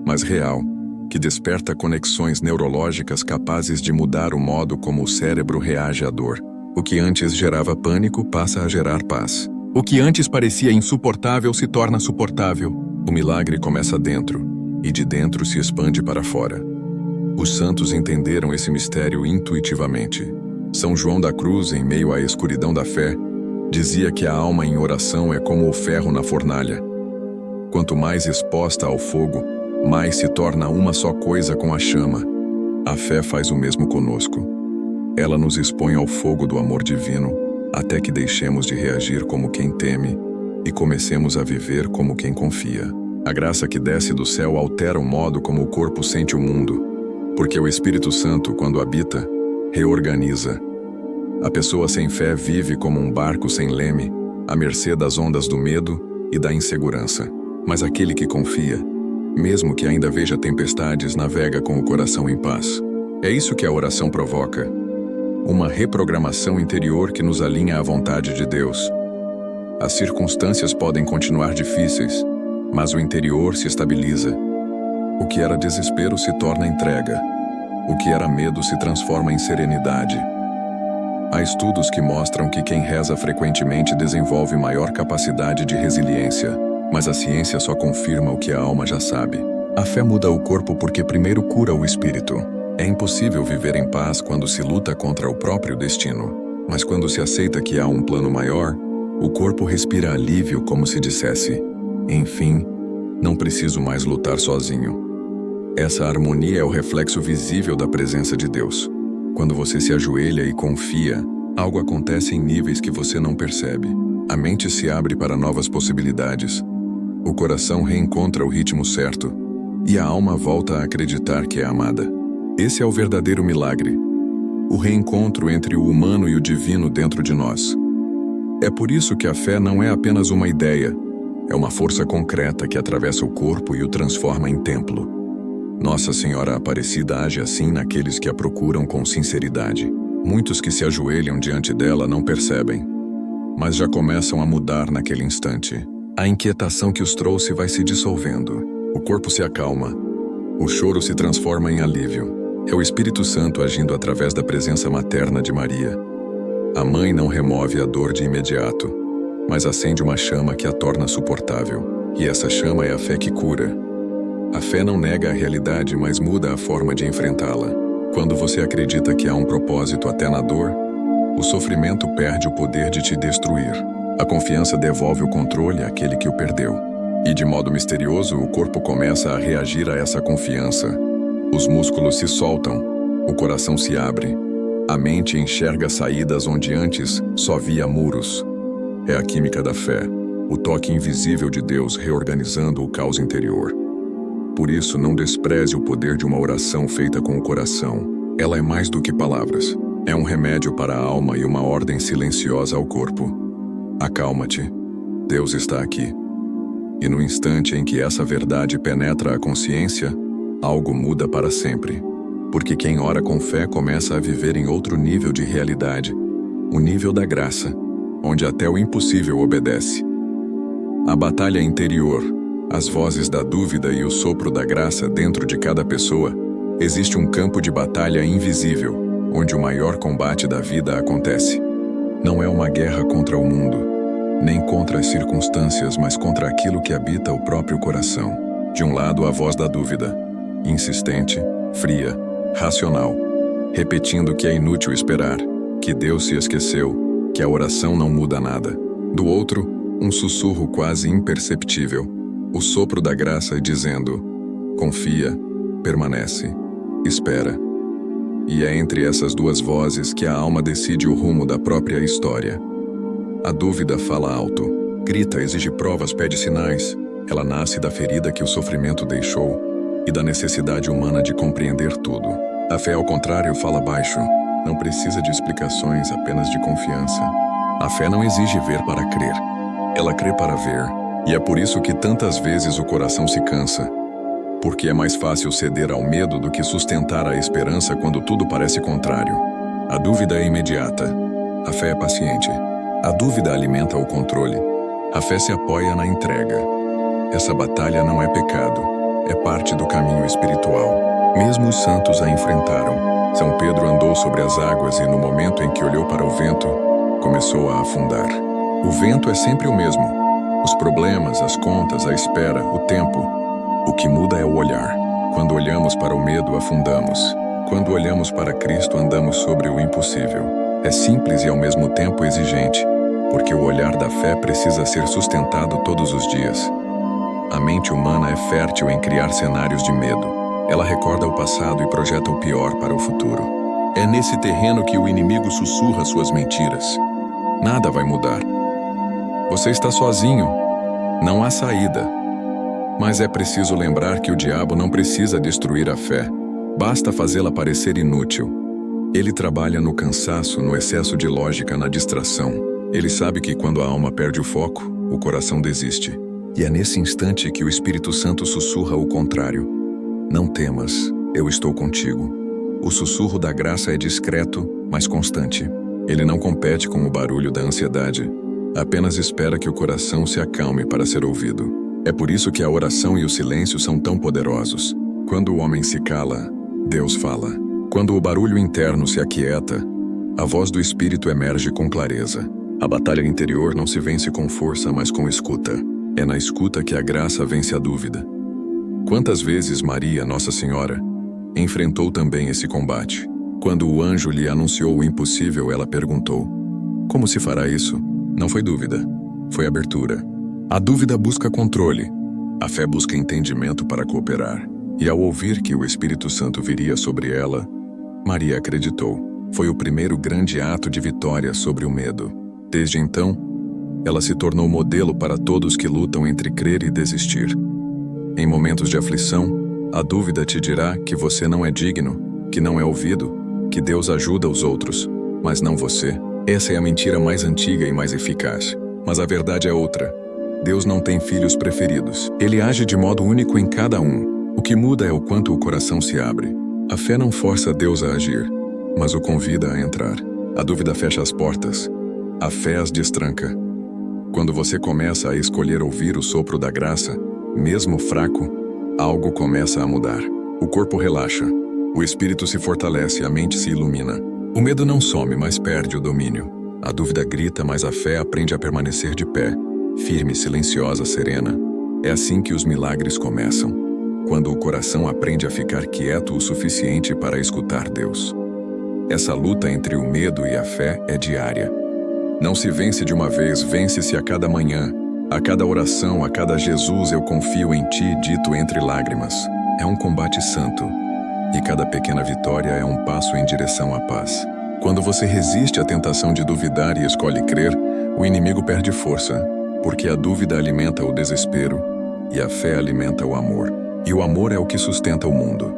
mas real, que desperta conexões neurológicas capazes de mudar o modo como o cérebro reage à dor. O que antes gerava pânico passa a gerar paz. O que antes parecia insuportável se torna suportável. O milagre começa dentro, e de dentro se expande para fora. Os santos entenderam esse mistério intuitivamente. São João da Cruz, em meio à escuridão da fé, dizia que a alma em oração é como o ferro na fornalha. Quanto mais exposta ao fogo, mais se torna uma só coisa com a chama. A fé faz o mesmo conosco. Ela nos expõe ao fogo do amor divino, até que deixemos de reagir como quem teme e comecemos a viver como quem confia. A graça que desce do céu altera o modo como o corpo sente o mundo, porque o Espírito Santo, quando habita, reorganiza. A pessoa sem fé vive como um barco sem leme, à mercê das ondas do medo e da insegurança. Mas aquele que confia, mesmo que ainda veja tempestades, navega com o coração em paz. É isso que a oração provoca. Uma reprogramação interior que nos alinha à vontade de Deus. As circunstâncias podem continuar difíceis, mas o interior se estabiliza. O que era desespero se torna entrega. O que era medo se transforma em serenidade. Há estudos que mostram que quem reza frequentemente desenvolve maior capacidade de resiliência, mas a ciência só confirma o que a alma já sabe. A fé muda o corpo porque primeiro cura o espírito. É impossível viver em paz quando se luta contra o próprio destino, mas quando se aceita que há um plano maior, o corpo respira alívio como se dissesse, enfim, não preciso mais lutar sozinho. Essa harmonia é o reflexo visível da presença de Deus. Quando você se ajoelha e confia, algo acontece em níveis que você não percebe. A mente se abre para novas possibilidades. O coração reencontra o ritmo certo e a alma volta a acreditar que é amada. Esse é o verdadeiro milagre, o reencontro entre o humano e o divino dentro de nós. É por isso que a fé não é apenas uma ideia, é uma força concreta que atravessa o corpo e o transforma em templo. Nossa Senhora Aparecida age assim naqueles que a procuram com sinceridade. Muitos que se ajoelham diante dela não percebem, mas já começam a mudar naquele instante. A inquietação que os trouxe vai se dissolvendo. O corpo se acalma. O choro se transforma em alívio. É o Espírito Santo agindo através da presença materna de Maria. A mãe não remove a dor de imediato, mas acende uma chama que a torna suportável. E essa chama é a fé que cura. A fé não nega a realidade, mas muda a forma de enfrentá-la. Quando você acredita que há um propósito até na dor, o sofrimento perde o poder de te destruir. A confiança devolve o controle àquele que o perdeu. E de modo misterioso, o corpo começa a reagir a essa confiança. Os músculos se soltam, o coração se abre. A mente enxerga saídas onde antes só via muros. É a química da fé, o toque invisível de Deus reorganizando o caos interior. Por isso, não despreze o poder de uma oração feita com o coração. Ela é mais do que palavras. É um remédio para a alma e uma ordem silenciosa ao corpo. Acalma-te. Deus está aqui. E no instante em que essa verdade penetra a consciência, algo muda para sempre. Porque quem ora com fé começa a viver em outro nível de realidade, o nível da graça, onde até o impossível obedece. A batalha interior, as vozes da dúvida e o sopro da graça dentro de cada pessoa, existe um campo de batalha invisível, onde o maior combate da vida acontece. Não é uma guerra contra o mundo, nem contra as circunstâncias, mas contra aquilo que habita o próprio coração. De um lado, a voz da dúvida, insistente, fria, racional, repetindo que é inútil esperar, que Deus se esqueceu, que a oração não muda nada. Do outro, um sussurro quase imperceptível, o sopro da graça dizendo: confia, permanece, espera. E é entre essas duas vozes que a alma decide o rumo da própria história. A dúvida fala alto, grita, exige provas, pede sinais. Ela nasce da ferida que o sofrimento deixou e da necessidade humana de compreender tudo. A fé, ao contrário, fala baixo. Não precisa de explicações, apenas de confiança. A fé não exige ver para crer. Ela crê para ver. E é por isso que tantas vezes o coração se cansa. Porque é mais fácil ceder ao medo do que sustentar a esperança quando tudo parece contrário. A dúvida é imediata. A fé é paciente. A dúvida alimenta o controle. A fé se apoia na entrega. Essa batalha não é pecado. É parte do caminho espiritual. Mesmo os santos a enfrentaram. São Pedro andou sobre as águas e, no momento em que olhou para o vento, começou a afundar. O vento é sempre o mesmo. Os problemas, as contas, a espera, o tempo. O que muda é o olhar. Quando olhamos para o medo, afundamos. Quando olhamos para Cristo, andamos sobre o impossível. É simples e ao mesmo tempo exigente, porque o olhar da fé precisa ser sustentado todos os dias. A mente humana é fértil em criar cenários de medo. Ela recorda o passado e projeta o pior para o futuro. É nesse terreno que o inimigo sussurra suas mentiras. Nada vai mudar. Você está sozinho. Não há saída. Mas é preciso lembrar que o diabo não precisa destruir a fé. Basta fazê-la parecer inútil. Ele trabalha no cansaço, no excesso de lógica, na distração. Ele sabe que quando a alma perde o foco, o coração desiste. E é nesse instante que o Espírito Santo sussurra o contrário. Não temas, eu estou contigo. O sussurro da graça é discreto, mas constante. Ele não compete com o barulho da ansiedade. Apenas espera que o coração se acalme para ser ouvido. É por isso que a oração e o silêncio são tão poderosos. Quando o homem se cala, Deus fala. Quando o barulho interno se aquieta, a voz do Espírito emerge com clareza. A batalha interior não se vence com força, mas com escuta. É na escuta que a graça vence a dúvida. Quantas vezes Maria, Nossa Senhora, enfrentou também esse combate? Quando o anjo lhe anunciou o impossível, ela perguntou: como se fará isso? Não foi dúvida, foi abertura. A dúvida busca controle, a fé busca entendimento para cooperar. E ao ouvir que o Espírito Santo viria sobre ela, Maria acreditou. Foi o primeiro grande ato de vitória sobre o medo. Desde então, ela se tornou modelo para todos que lutam entre crer e desistir. Em momentos de aflição, a dúvida te dirá que você não é digno, que não é ouvido, que Deus ajuda os outros, mas não você. Essa é a mentira mais antiga e mais eficaz. Mas a verdade é outra. Deus não tem filhos preferidos. Ele age de modo único em cada um. O que muda é o quanto o coração se abre. A fé não força Deus a agir, mas o convida a entrar. A dúvida fecha as portas. A fé as destranca. Quando você começa a escolher ouvir o sopro da graça, mesmo fraco, algo começa a mudar. O corpo relaxa. O espírito se fortalece, a mente se ilumina. O medo não some, mas perde o domínio. A dúvida grita, mas a fé aprende a permanecer de pé, firme, silenciosa, serena. É assim que os milagres começam. Quando o coração aprende a ficar quieto o suficiente para escutar Deus. Essa luta entre o medo e a fé é diária. Não se vence de uma vez, vence-se a cada manhã, a cada oração, a cada Jesus eu confio em ti, dito entre lágrimas. É um combate santo, e cada pequena vitória é um passo em direção à paz. Quando você resiste à tentação de duvidar e escolhe crer, O inimigo perde força, porque a dúvida alimenta o desespero e a fé alimenta o amor. E o amor é o que sustenta o mundo.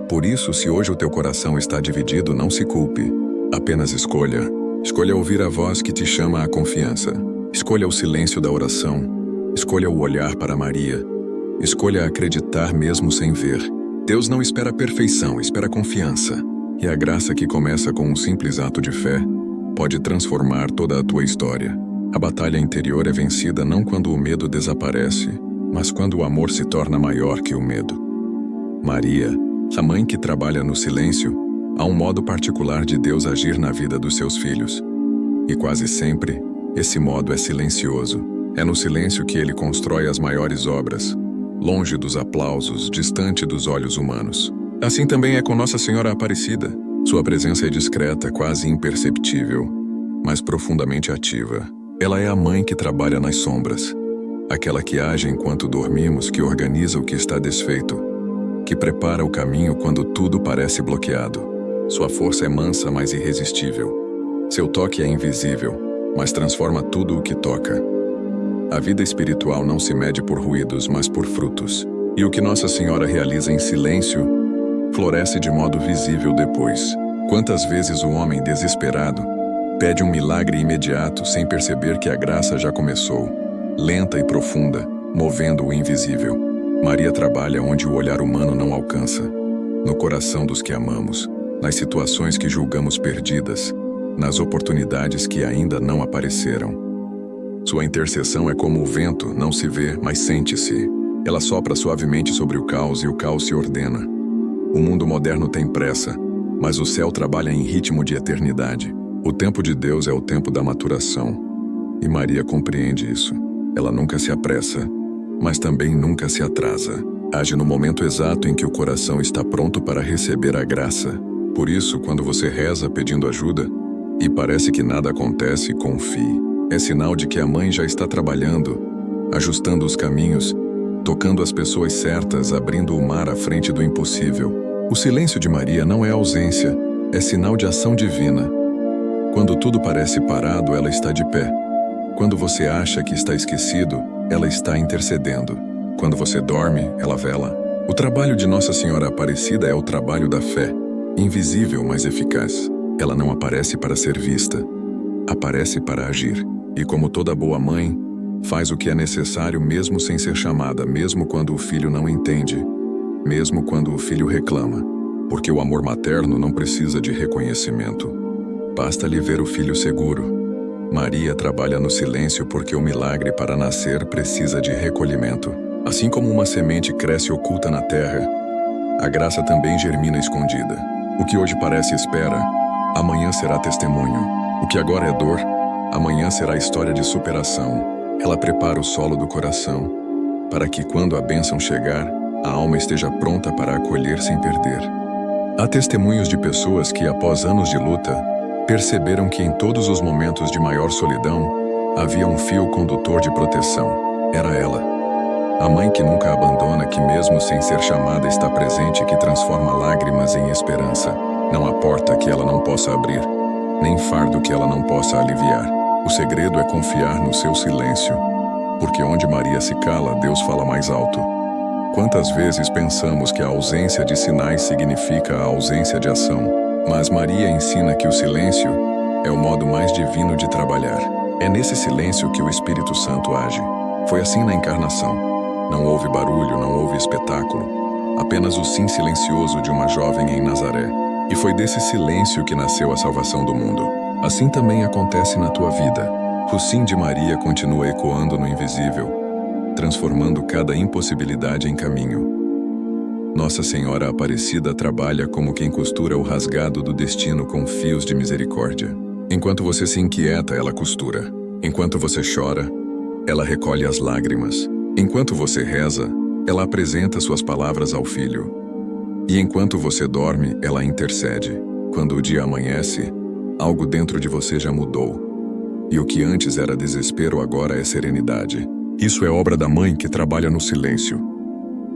Por isso, se hoje o teu coração está dividido, não se culpe. Apenas escolha. Escolha ouvir a voz que te chama à confiança. Escolha o silêncio da oração. Escolha o olhar para Maria. Escolha acreditar mesmo sem ver. Deus não espera perfeição, espera confiança. E a graça que começa com um simples ato de fé pode transformar toda a tua história. A batalha interior é vencida não quando o medo desaparece, mas quando o amor se torna maior que o medo. Maria, a mãe que trabalha no silêncio, há um modo particular de Deus agir na vida dos seus filhos. E quase sempre, esse modo é silencioso. É no silêncio que ele constrói as maiores obras, longe dos aplausos, distante dos olhos humanos. Assim também é com Nossa Senhora Aparecida. Sua presença é discreta, quase imperceptível, mas profundamente ativa. Ela é a mãe que trabalha nas sombras, aquela que age enquanto dormimos, que organiza o que está desfeito, que prepara o caminho quando tudo parece bloqueado. Sua força é mansa, mas irresistível. Seu toque é invisível, mas transforma tudo o que toca. A vida espiritual não se mede por ruídos, mas por frutos. E o que Nossa Senhora realiza em silêncio, floresce de modo visível depois. Quantas vezes o homem desesperado pede um milagre imediato sem perceber que a graça já começou, lenta e profunda, movendo o invisível. Maria trabalha onde o olhar humano não alcança, no coração dos que amamos, nas situações que julgamos perdidas, nas oportunidades que ainda não apareceram. Sua intercessão é como o vento, não se vê, mas sente-se. Ela sopra suavemente sobre o caos e o caos se ordena. O mundo moderno tem pressa, mas o céu trabalha em ritmo de eternidade. O tempo de Deus é o tempo da maturação. E Maria compreende isso. Ela nunca se apressa, mas também nunca se atrasa. Age no momento exato em que o coração está pronto para receber a graça. Por isso, quando você reza pedindo ajuda e parece que nada acontece, confie. É sinal de que a mãe já está trabalhando, ajustando os caminhos, tocando as pessoas certas, abrindo o mar à frente do impossível. O silêncio de Maria não é ausência, é sinal de ação divina. Quando tudo parece parado, ela está de pé. Quando você acha que está esquecido, ela está intercedendo. Quando você dorme, ela vela. O trabalho de Nossa Senhora Aparecida é o trabalho da fé, invisível, mas eficaz. Ela não aparece para ser vista, aparece para agir. E como toda boa mãe, faz o que é necessário mesmo sem ser chamada, mesmo quando o filho não entende, mesmo quando o filho reclama, porque o amor materno não precisa de reconhecimento. Basta-lhe ver o filho seguro. Maria trabalha no silêncio porque o milagre para nascer precisa de recolhimento. Assim como uma semente cresce oculta na terra, a graça também germina escondida. O que hoje parece espera, amanhã será testemunho. O que agora é dor, amanhã será história de superação. Ela prepara o solo do coração, para que quando a bênção chegar, a alma esteja pronta para acolher sem perder. Há testemunhos de pessoas que, após anos de luta, perceberam que em todos os momentos de maior solidão, havia um fio condutor de proteção. Era ela. A mãe que nunca abandona, que mesmo sem ser chamada está presente, que transforma lágrimas em esperança. Não há porta que ela não possa abrir, nem fardo que ela não possa aliviar. O segredo é confiar no seu silêncio, porque onde Maria se cala, Deus fala mais alto. Quantas vezes pensamos que a ausência de sinais significa a ausência de ação? Mas Maria ensina que o silêncio é o modo mais divino de trabalhar. É nesse silêncio que o Espírito Santo age. Foi assim na encarnação. Não houve barulho, não houve espetáculo, apenas o sim silencioso de uma jovem em Nazaré. E foi desse silêncio que nasceu a salvação do mundo. Assim também acontece na tua vida. O sim de Maria continua ecoando no invisível, transformando cada impossibilidade em caminho. Nossa Senhora Aparecida trabalha como quem costura o rasgado do destino com fios de misericórdia. Enquanto você se inquieta, ela costura. Enquanto você chora, ela recolhe as lágrimas. Enquanto você reza, ela apresenta suas palavras ao Filho. E enquanto você dorme, ela intercede. Quando o dia amanhece, algo dentro de você já mudou. E o que antes era desespero agora é serenidade. Isso é obra da mãe que trabalha no silêncio.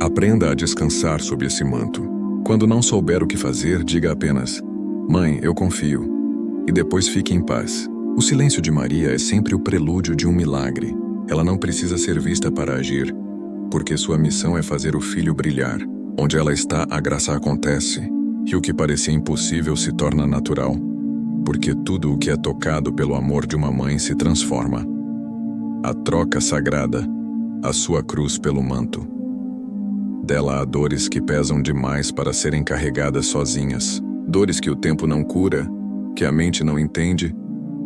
Aprenda a descansar sob esse manto. Quando não souber o que fazer, diga apenas: Mãe, eu confio. E depois fique em paz. O silêncio de Maria é sempre o prelúdio de um milagre. Ela não precisa ser vista para agir, porque sua missão é fazer o filho brilhar. Onde ela está, a graça acontece, e o que parecia impossível se torna natural, porque tudo o que é tocado pelo amor de uma mãe se transforma. A troca sagrada, a sua cruz pelo manto. Dela há dores que pesam demais para serem carregadas sozinhas, dores que o tempo não cura, que a mente não entende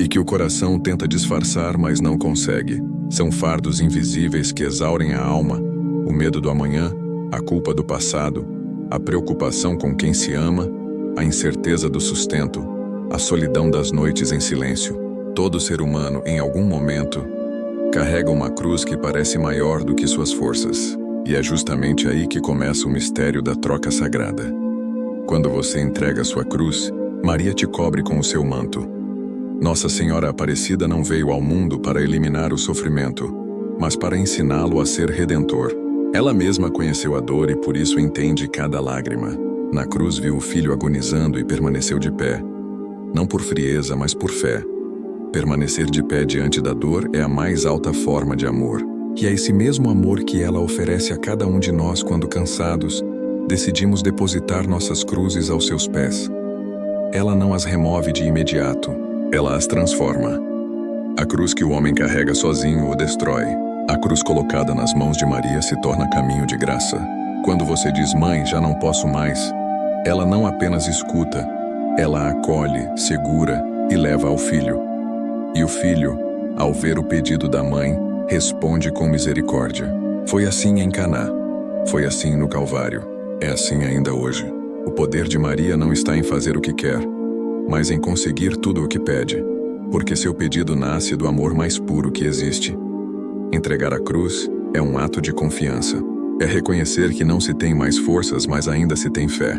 e que o coração tenta disfarçar, mas não consegue. São fardos invisíveis que exaurem a alma, o medo do amanhã, a culpa do passado, a preocupação com quem se ama, a incerteza do sustento, a solidão das noites em silêncio. Todo ser humano, em algum momento, carrega uma cruz que parece maior do que suas forças. E é justamente aí que começa o mistério da troca sagrada. Quando você entrega sua cruz, Maria te cobre com o seu manto. Nossa Senhora Aparecida não veio ao mundo para eliminar o sofrimento, mas para ensiná-lo a ser redentor. Ela mesma conheceu a dor e por isso entende cada lágrima. Na cruz viu o filho agonizando e permaneceu de pé. Não por frieza, mas por fé. Permanecer de pé diante da dor é a mais alta forma de amor. E é esse mesmo amor que ela oferece a cada um de nós quando, cansados, decidimos depositar nossas cruzes aos seus pés. Ela não as remove de imediato, ela as transforma. A cruz que o homem carrega sozinho o destrói. A cruz colocada nas mãos de Maria se torna caminho de graça. Quando você diz, mãe, já não posso mais, ela não apenas escuta, ela acolhe, segura e leva ao filho. E o filho, ao ver o pedido da mãe, responde com misericórdia. Foi assim em Caná. Foi assim no Calvário. É assim ainda hoje. O poder de Maria não está em fazer o que quer, mas em conseguir tudo o que pede, porque seu pedido nasce do amor mais puro que existe. Entregar a cruz é um ato de confiança. É reconhecer que não se tem mais forças, mas ainda se tem fé.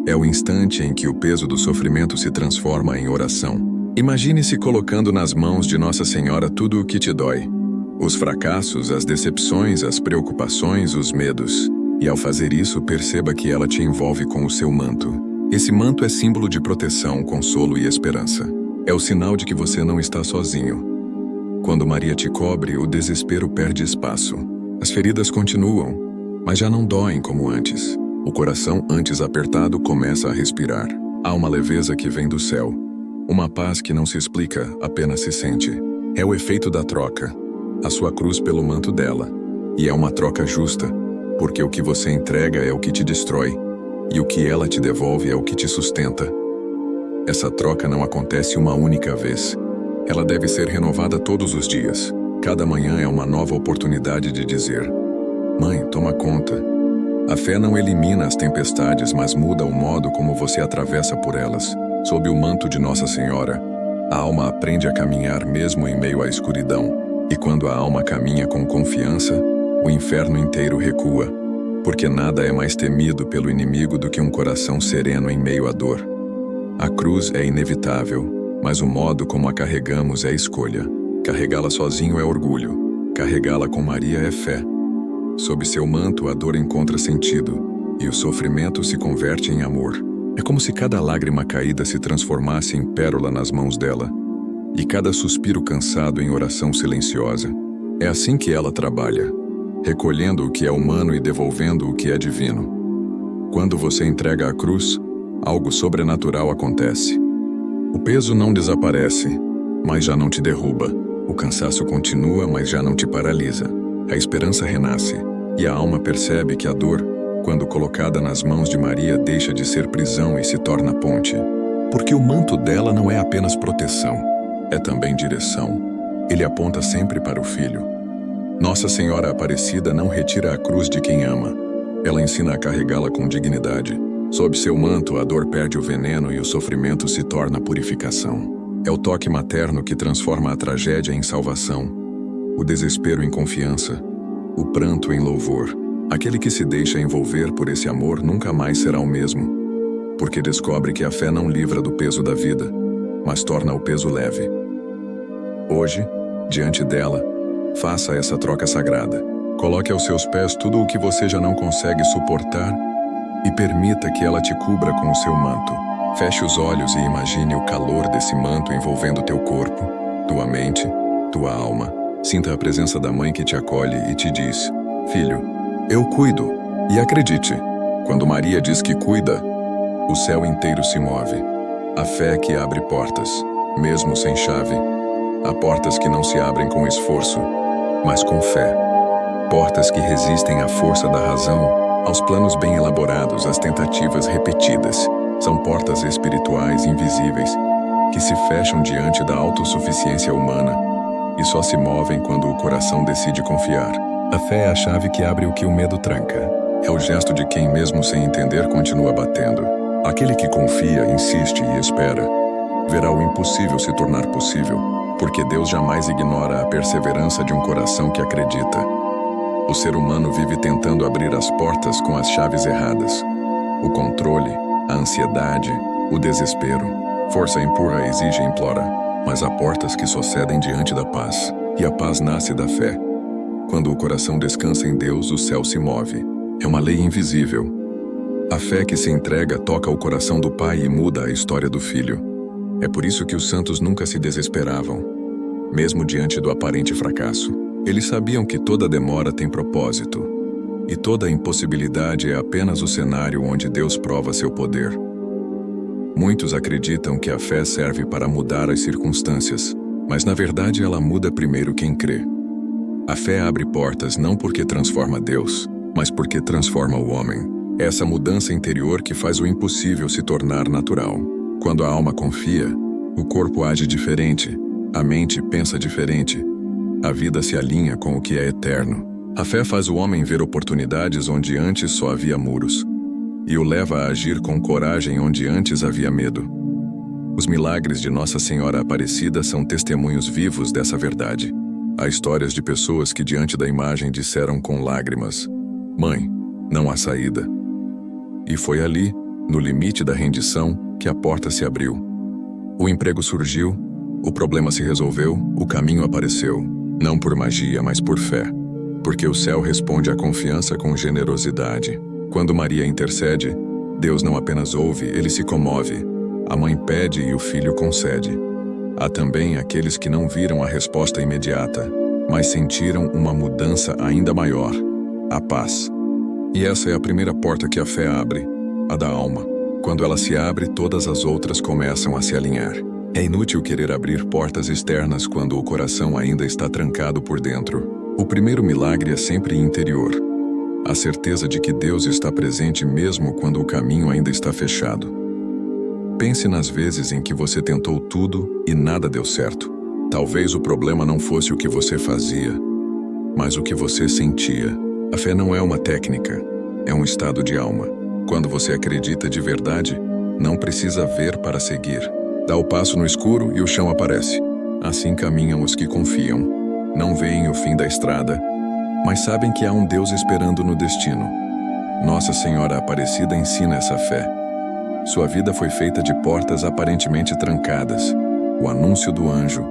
É o instante em que o peso do sofrimento se transforma em oração. Imagine-se colocando nas mãos de Nossa Senhora tudo o que te dói. Os fracassos, as decepções, as preocupações, os medos. E ao fazer isso, perceba que ela te envolve com o seu manto. Esse manto é símbolo de proteção, consolo e esperança. É o sinal de que você não está sozinho. Quando Maria te cobre, o desespero perde espaço. As feridas continuam, mas já não doem como antes. O coração, antes apertado, começa a respirar. Há uma leveza que vem do céu. Uma paz que não se explica, apenas se sente. É o efeito da troca. A sua cruz pelo manto dela. E é uma troca justa, porque o que você entrega é o que te destrói, e o que ela te devolve é o que te sustenta. Essa troca não acontece uma única vez. Ela deve ser renovada todos os dias. Cada manhã é uma nova oportunidade de dizer: mãe, toma conta. A fé não elimina as tempestades, mas muda o modo como você atravessa por elas. Sob o manto de Nossa Senhora, a alma aprende a caminhar mesmo em meio à escuridão. E quando a alma caminha com confiança, o inferno inteiro recua, porque nada é mais temido pelo inimigo do que um coração sereno em meio à dor. A cruz é inevitável, mas o modo como a carregamos é escolha. Carregá-la sozinho é orgulho, carregá-la com Maria é fé. Sob seu manto a dor encontra sentido, e o sofrimento se converte em amor. É como se cada lágrima caída se transformasse em pérola nas mãos dela, e cada suspiro cansado em oração silenciosa. É assim que ela trabalha, recolhendo o que é humano e devolvendo o que é divino. Quando você entrega a cruz, algo sobrenatural acontece. O peso não desaparece, mas já não te derruba. O cansaço continua, mas já não te paralisa. A esperança renasce, e a alma percebe que a dor, quando colocada nas mãos de Maria, deixa de ser prisão e se torna ponte. Porque o manto dela não é apenas proteção, é também direção. Ele aponta sempre para o filho. Nossa Senhora Aparecida não retira a cruz de quem ama. Ela ensina a carregá-la com dignidade. Sob seu manto, a dor perde o veneno e o sofrimento se torna purificação. É o toque materno que transforma a tragédia em salvação, o desespero em confiança, o pranto em louvor. Aquele que se deixa envolver por esse amor nunca mais será o mesmo, porque descobre que a fé não livra do peso da vida, mas torna o peso leve. Hoje, diante dela, faça essa troca sagrada. Coloque aos seus pés tudo o que você já não consegue suportar e permita que ela te cubra com o seu manto. Feche os olhos e imagine o calor desse manto envolvendo teu corpo, tua mente, tua alma. Sinta a presença da mãe que te acolhe e te diz: filho, eu cuido. E acredite, quando Maria diz que cuida, o céu inteiro se move. A fé que abre portas, mesmo sem chave. Há portas que não se abrem com esforço, mas com fé. Portas que resistem à força da razão, aos planos bem elaborados, às tentativas repetidas. São portas espirituais invisíveis, que se fecham diante da autossuficiência humana e só se movem quando o coração decide confiar. A fé é a chave que abre o que o medo tranca. É o gesto de quem, mesmo sem entender, continua batendo. Aquele que confia, insiste e espera, verá o impossível se tornar possível, porque Deus jamais ignora a perseverança de um coração que acredita. O ser humano vive tentando abrir as portas com as chaves erradas. O controle, a ansiedade, o desespero. Força empurra, exige e implora, mas há portas que só cedem diante da paz, e a paz nasce da fé. Quando o coração descansa em Deus, o céu se move. É uma lei invisível. A fé que se entrega toca o coração do pai e muda a história do filho. É por isso que os santos nunca se desesperavam, mesmo diante do aparente fracasso. Eles sabiam que toda demora tem propósito, e toda impossibilidade é apenas o cenário onde Deus prova seu poder. Muitos acreditam que a fé serve para mudar as circunstâncias, mas na verdade ela muda primeiro quem crê. A fé abre portas não porque transforma Deus, mas porque transforma o homem. É essa mudança interior que faz o impossível se tornar natural. Quando a alma confia, o corpo age diferente, a mente pensa diferente, a vida se alinha com o que é eterno. A fé faz o homem ver oportunidades onde antes só havia muros, e o leva a agir com coragem onde antes havia medo. Os milagres de Nossa Senhora Aparecida são testemunhos vivos dessa verdade. Há histórias de pessoas que diante da imagem disseram com lágrimas: "Mãe, não há saída." E foi ali, no limite da rendição, que a porta se abriu. O emprego surgiu, o problema se resolveu, o caminho apareceu, não por magia, mas por fé. Porque o céu responde à confiança com generosidade. Quando Maria intercede, Deus não apenas ouve, ele se comove. A mãe pede e o filho concede. Há também aqueles que não viram a resposta imediata, mas sentiram uma mudança ainda maior: a paz. E essa é a primeira porta que a fé abre, a da alma. Quando ela se abre, todas as outras começam a se alinhar. É inútil querer abrir portas externas quando o coração ainda está trancado por dentro. O primeiro milagre é sempre interior. A certeza de que Deus está presente mesmo quando o caminho ainda está fechado. Pense nas vezes em que você tentou tudo e nada deu certo. Talvez o problema não fosse o que você fazia, mas o que você sentia. A fé não é uma técnica, é um estado de alma. Quando você acredita de verdade, não precisa ver para seguir. Dá o passo no escuro e o chão aparece. Assim caminham os que confiam. Não veem o fim da estrada, mas sabem que há um Deus esperando no destino. Nossa Senhora Aparecida ensina essa fé. Sua vida foi feita de portas aparentemente trancadas. O anúncio do anjo,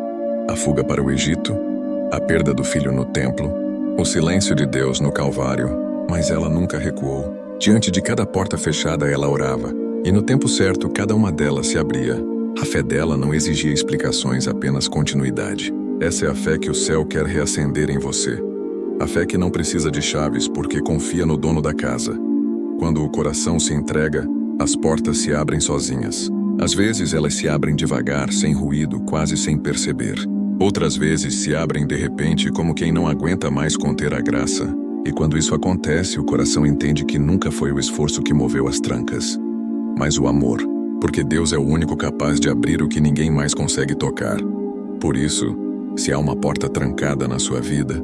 a fuga para o Egito, a perda do filho no templo, o silêncio de Deus no Calvário, mas ela nunca recuou. Diante de cada porta fechada ela orava, e no tempo certo cada uma delas se abria. A fé dela não exigia explicações, apenas continuidade. Essa é a fé que o céu quer reacender em você. A fé que não precisa de chaves porque confia no dono da casa. Quando o coração se entrega, as portas se abrem sozinhas. Às vezes elas se abrem devagar, sem ruído, quase sem perceber. Outras vezes se abrem de repente como quem não aguenta mais conter a graça. E quando isso acontece, o coração entende que nunca foi o esforço que moveu as trancas, mas o amor, porque Deus é o único capaz de abrir o que ninguém mais consegue tocar. Por isso, se há uma porta trancada na sua vida,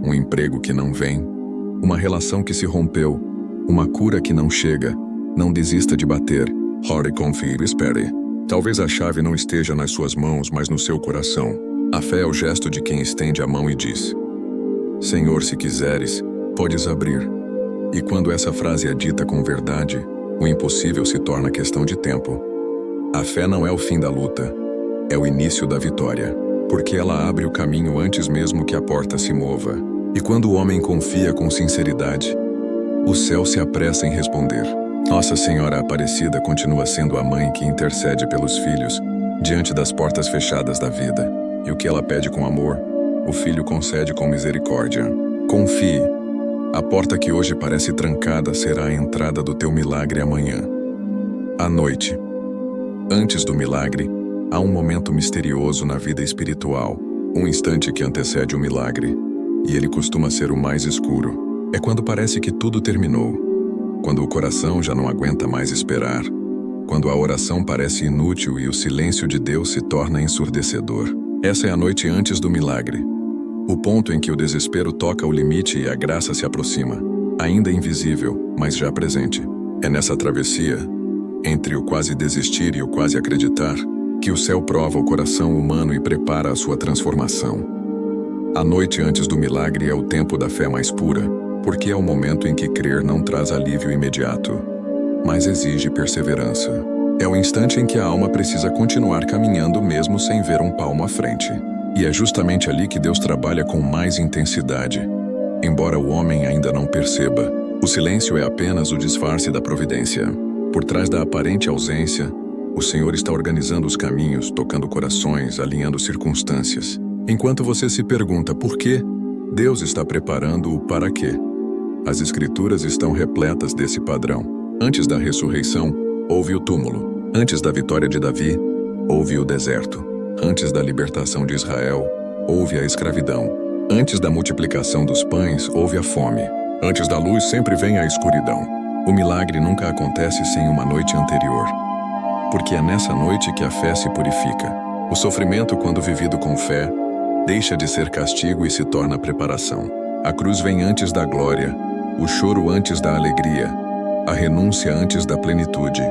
um emprego que não vem, uma relação que se rompeu, uma cura que não chega, não desista de bater. Ore, confie e espere. Talvez a chave não esteja nas suas mãos, mas no seu coração. A fé é o gesto de quem estende a mão e diz: Senhor, se quiseres, podes abrir. E quando essa frase é dita com verdade, o impossível se torna questão de tempo. A fé não é o fim da luta, é o início da vitória, porque ela abre o caminho antes mesmo que a porta se mova. E quando o homem confia com sinceridade, o céu se apressa em responder. Nossa Senhora Aparecida continua sendo a mãe que intercede pelos filhos diante das portas fechadas da vida. E o que ela pede com amor, o Filho concede com misericórdia. Confie. A porta que hoje parece trancada será a entrada do teu milagre amanhã. À noite. Antes do milagre, há um momento misterioso na vida espiritual, um instante que antecede o milagre, e ele costuma ser o mais escuro. É quando parece que tudo terminou, quando o coração já não aguenta mais esperar, quando a oração parece inútil e o silêncio de Deus se torna ensurdecedor. Essa é a noite antes do milagre, o ponto em que o desespero toca o limite e a graça se aproxima, ainda invisível, mas já presente. É nessa travessia, entre o quase desistir e o quase acreditar, que o céu prova o coração humano e prepara a sua transformação. A noite antes do milagre é o tempo da fé mais pura, porque é o momento em que crer não traz alívio imediato, mas exige perseverança. É o instante em que a alma precisa continuar caminhando mesmo sem ver um palmo à frente. E é justamente ali que Deus trabalha com mais intensidade. Embora o homem ainda não perceba, o silêncio é apenas o disfarce da providência. Por trás da aparente ausência, o Senhor está organizando os caminhos, tocando corações, alinhando circunstâncias. Enquanto você se pergunta por quê, Deus está preparando o para quê. As Escrituras estão repletas desse padrão. Antes da ressurreição, houve o túmulo. Antes da vitória de Davi, houve o deserto. Antes da libertação de Israel, houve a escravidão. Antes da multiplicação dos pães, houve a fome. Antes da luz, sempre vem a escuridão. O milagre nunca acontece sem uma noite anterior. Porque é nessa noite que a fé se purifica. O sofrimento, quando vivido com fé, deixa de ser castigo e se torna preparação. A cruz vem antes da glória, o choro antes da alegria, a renúncia antes da plenitude.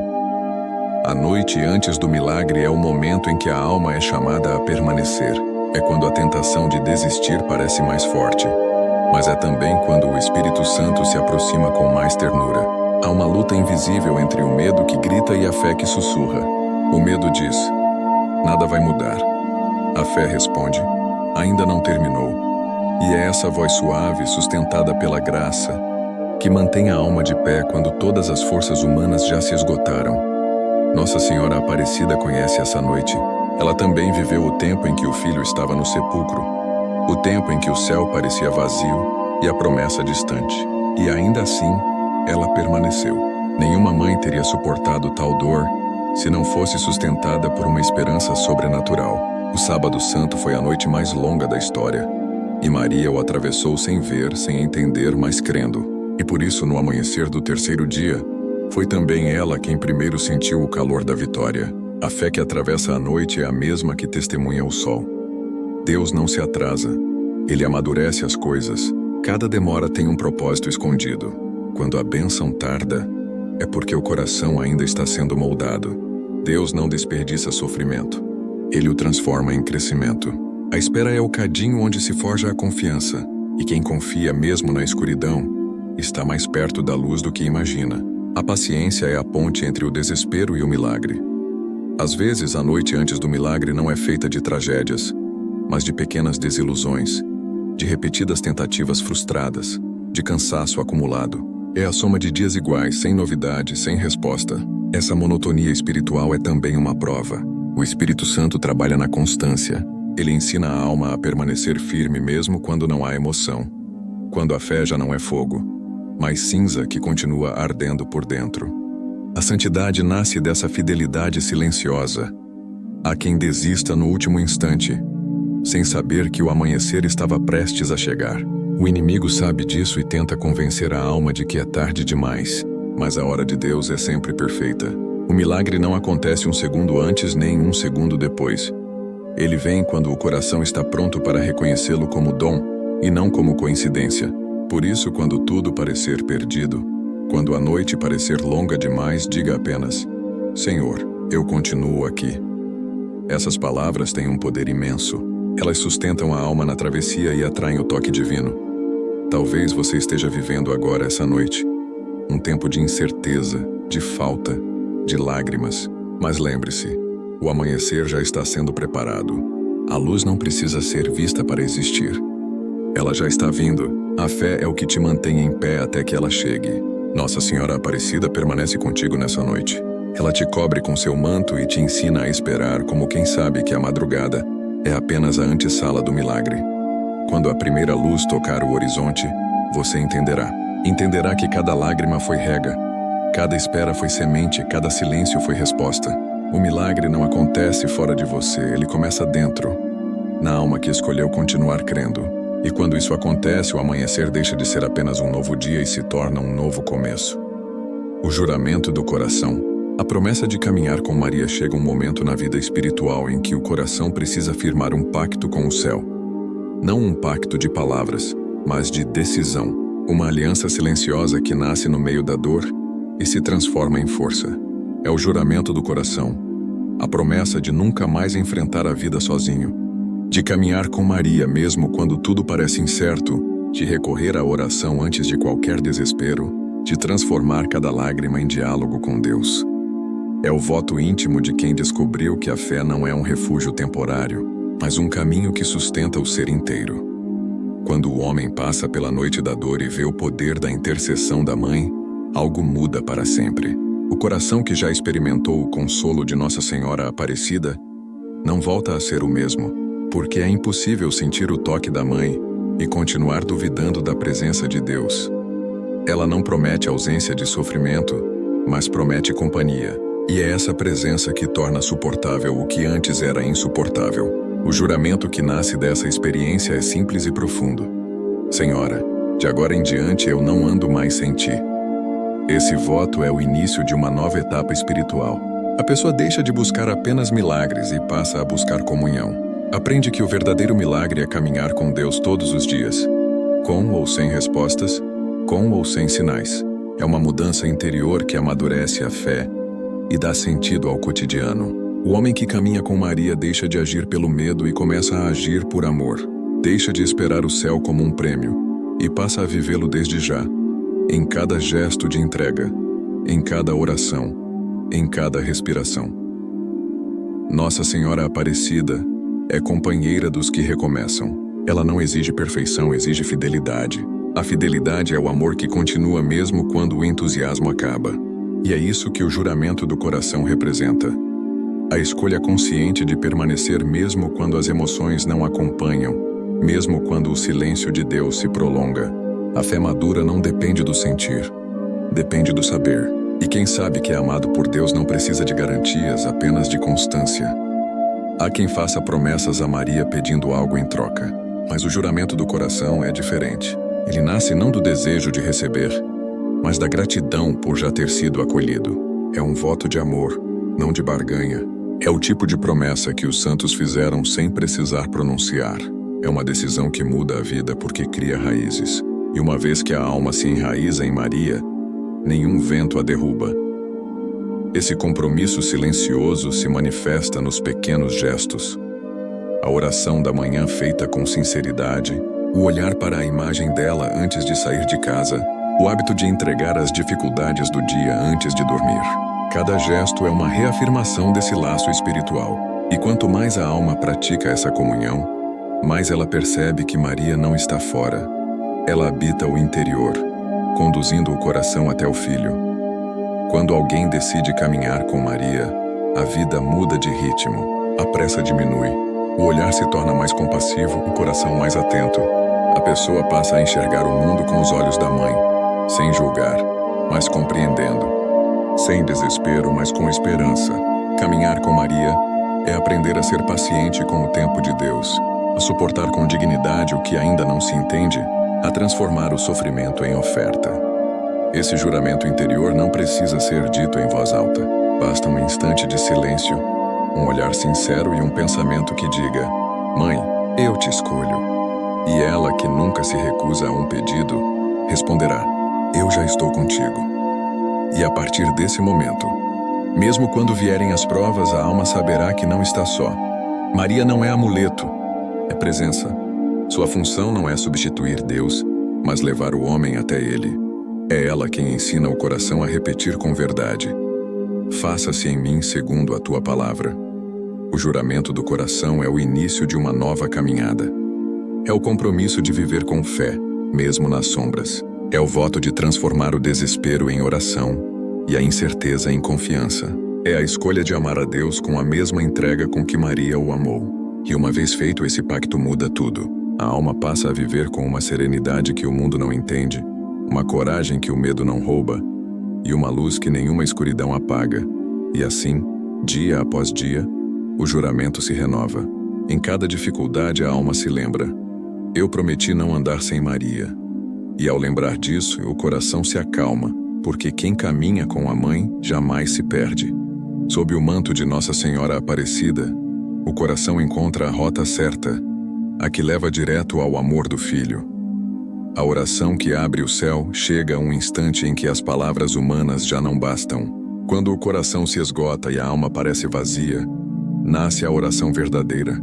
A noite antes do milagre é o momento em que a alma é chamada a permanecer. É quando a tentação de desistir parece mais forte, mas é também quando o Espírito Santo se aproxima com mais ternura. Há uma luta invisível entre o medo que grita e a fé que sussurra. O medo diz: nada vai mudar. A fé responde: ainda não terminou. E é essa voz suave, sustentada pela graça, que mantém a alma de pé quando todas as forças humanas já se esgotaram. Nossa Senhora Aparecida conhece essa noite. Ela também viveu o tempo em que o filho estava no sepulcro, o tempo em que o céu parecia vazio e a promessa distante. E ainda assim, ela permaneceu. Nenhuma mãe teria suportado tal dor se não fosse sustentada por uma esperança sobrenatural. O Sábado Santo foi a noite mais longa da história, e Maria o atravessou sem ver, sem entender, mas crendo. E por isso, no amanhecer do terceiro dia, foi também ela quem primeiro sentiu o calor da vitória. A fé que atravessa a noite é a mesma que testemunha o sol. Deus não se atrasa. Ele amadurece as coisas. Cada demora tem um propósito escondido. Quando a bênção tarda, é porque o coração ainda está sendo moldado. Deus não desperdiça sofrimento. Ele o transforma em crescimento. A espera é o cadinho onde se forja a confiança. E quem confia mesmo na escuridão, está mais perto da luz do que imagina. A paciência é a ponte entre o desespero e o milagre. Às vezes, a noite antes do milagre não é feita de tragédias, mas de pequenas desilusões, de repetidas tentativas frustradas, de cansaço acumulado. É a soma de dias iguais, sem novidade, sem resposta. Essa monotonia espiritual é também uma prova. O Espírito Santo trabalha na constância. Ele ensina a alma a permanecer firme mesmo quando não há emoção, quando a fé já não é fogo, mas cinza que continua ardendo por dentro. A santidade nasce dessa fidelidade silenciosa. Há quem desista no último instante, sem saber que o amanhecer estava prestes a chegar. O inimigo sabe disso e tenta convencer a alma de que é tarde demais, mas a hora de Deus é sempre perfeita. O milagre não acontece um segundo antes nem um segundo depois. Ele vem quando o coração está pronto para reconhecê-lo como dom e não como coincidência. Por isso, quando tudo parecer perdido, quando a noite parecer longa demais, diga apenas: Senhor, eu continuo aqui. Essas palavras têm um poder imenso. Elas sustentam a alma na travessia e atraem o toque divino. Talvez você esteja vivendo agora essa noite um tempo de incerteza, de falta, de lágrimas. Mas lembre-se, o amanhecer já está sendo preparado. A luz não precisa ser vista para existir. Ela já está vindo. A fé é o que te mantém em pé até que ela chegue. Nossa Senhora Aparecida permanece contigo nessa noite. Ela te cobre com seu manto e te ensina a esperar como quem sabe que a madrugada é apenas a antessala do milagre. Quando a primeira luz tocar o horizonte, você entenderá. Entenderá que cada lágrima foi rega, cada espera foi semente, cada silêncio foi resposta. O milagre não acontece fora de você, ele começa dentro, na alma que escolheu continuar crendo. E quando isso acontece, o amanhecer deixa de ser apenas um novo dia e se torna um novo começo. O juramento do coração. A promessa de caminhar com Maria chega um momento na vida espiritual em que o coração precisa firmar um pacto com o céu. Não um pacto de palavras, mas de decisão. Uma aliança silenciosa que nasce no meio da dor e se transforma em força. É o juramento do coração. A promessa de nunca mais enfrentar a vida sozinho. De caminhar com Maria mesmo quando tudo parece incerto. De recorrer à oração antes de qualquer desespero. De transformar cada lágrima em diálogo com Deus. É o voto íntimo de quem descobriu que a fé não é um refúgio temporário, mas um caminho que sustenta o ser inteiro. Quando o homem passa pela noite da dor e vê o poder da intercessão da Mãe, algo muda para sempre. O coração que já experimentou o consolo de Nossa Senhora Aparecida não volta a ser o mesmo, porque é impossível sentir o toque da Mãe e continuar duvidando da presença de Deus. Ela não promete ausência de sofrimento, mas promete companhia. E é essa presença que torna suportável o que antes era insuportável. O juramento que nasce dessa experiência é simples e profundo. Senhora, de agora em diante eu não ando mais sem ti. Esse voto é o início de uma nova etapa espiritual. A pessoa deixa de buscar apenas milagres e passa a buscar comunhão. Aprende que o verdadeiro milagre é caminhar com Deus todos os dias. Com ou sem respostas, com ou sem sinais. É uma mudança interior que amadurece a fé e dá sentido ao cotidiano. O homem que caminha com Maria deixa de agir pelo medo e começa a agir por amor. Deixa de esperar o céu como um prêmio e passa a vivê-lo desde já, em cada gesto de entrega, em cada oração, em cada respiração. Nossa Senhora Aparecida é companheira dos que recomeçam. Ela não exige perfeição, exige fidelidade. A fidelidade é o amor que continua mesmo quando o entusiasmo acaba. E é isso que o juramento do coração representa. A escolha consciente de permanecer mesmo quando as emoções não acompanham, mesmo quando o silêncio de Deus se prolonga. A fé madura não depende do sentir, depende do saber. E quem sabe que é amado por Deus não precisa de garantias, apenas de constância. Há quem faça promessas a Maria pedindo algo em troca, mas o juramento do coração é diferente. Ele nasce não do desejo de receber, mas da gratidão por já ter sido acolhido. É um voto de amor, não de barganha. É o tipo de promessa que os santos fizeram sem precisar pronunciar. É uma decisão que muda a vida porque cria raízes. E uma vez que a alma se enraiza em Maria, nenhum vento a derruba. Esse compromisso silencioso se manifesta nos pequenos gestos. A oração da manhã feita com sinceridade, o olhar para a imagem dela antes de sair de casa, o hábito de entregar as dificuldades do dia antes de dormir. Cada gesto é uma reafirmação desse laço espiritual. E quanto mais a alma pratica essa comunhão, mais ela percebe que Maria não está fora. Ela habita o interior, conduzindo o coração até o Filho. Quando alguém decide caminhar com Maria, a vida muda de ritmo, a pressa diminui, o olhar se torna mais compassivo, o coração mais atento. A pessoa passa a enxergar o mundo com os olhos da Mãe, sem julgar, mas compreendendo. Sem desespero, mas com esperança. Caminhar com Maria é aprender a ser paciente com o tempo de Deus, a suportar com dignidade o que ainda não se entende, a transformar o sofrimento em oferta. Esse juramento interior não precisa ser dito em voz alta. Basta um instante de silêncio, um olhar sincero e um pensamento que diga: Mãe, eu te escolho. E ela, que nunca se recusa a um pedido, responderá: eu já estou contigo. E a partir desse momento, mesmo quando vierem as provas, a alma saberá que não está só. Maria não é amuleto, é presença. Sua função não é substituir Deus, mas levar o homem até Ele. É ela quem ensina o coração a repetir com verdade: faça-se em mim segundo a tua palavra. O juramento do coração é o início de uma nova caminhada. É o compromisso de viver com fé, mesmo nas sombras. É o voto de transformar o desespero em oração e a incerteza em confiança. É a escolha de amar a Deus com a mesma entrega com que Maria o amou. E uma vez feito esse pacto muda tudo. A alma passa a viver com uma serenidade que o mundo não entende, uma coragem que o medo não rouba e uma luz que nenhuma escuridão apaga. E assim, dia após dia, o juramento se renova. Em cada dificuldade a alma se lembra: eu prometi não andar sem Maria. E ao lembrar disso, o coração se acalma, porque quem caminha com a mãe jamais se perde. Sob o manto de Nossa Senhora Aparecida, o coração encontra a rota certa, a que leva direto ao amor do Filho. A oração que abre o céu chega a um instante em que as palavras humanas já não bastam. Quando o coração se esgota e a alma parece vazia, nasce a oração verdadeira,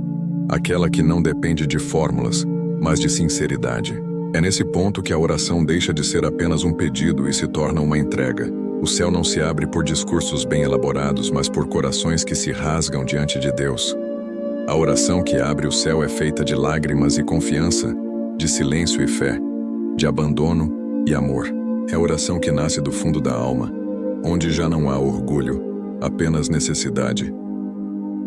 aquela que não depende de fórmulas, mas de sinceridade. É nesse ponto que a oração deixa de ser apenas um pedido e se torna uma entrega. O céu não se abre por discursos bem elaborados, mas por corações que se rasgam diante de Deus. A oração que abre o céu é feita de lágrimas e confiança, de silêncio e fé, de abandono e amor. É a oração que nasce do fundo da alma, onde já não há orgulho, apenas necessidade.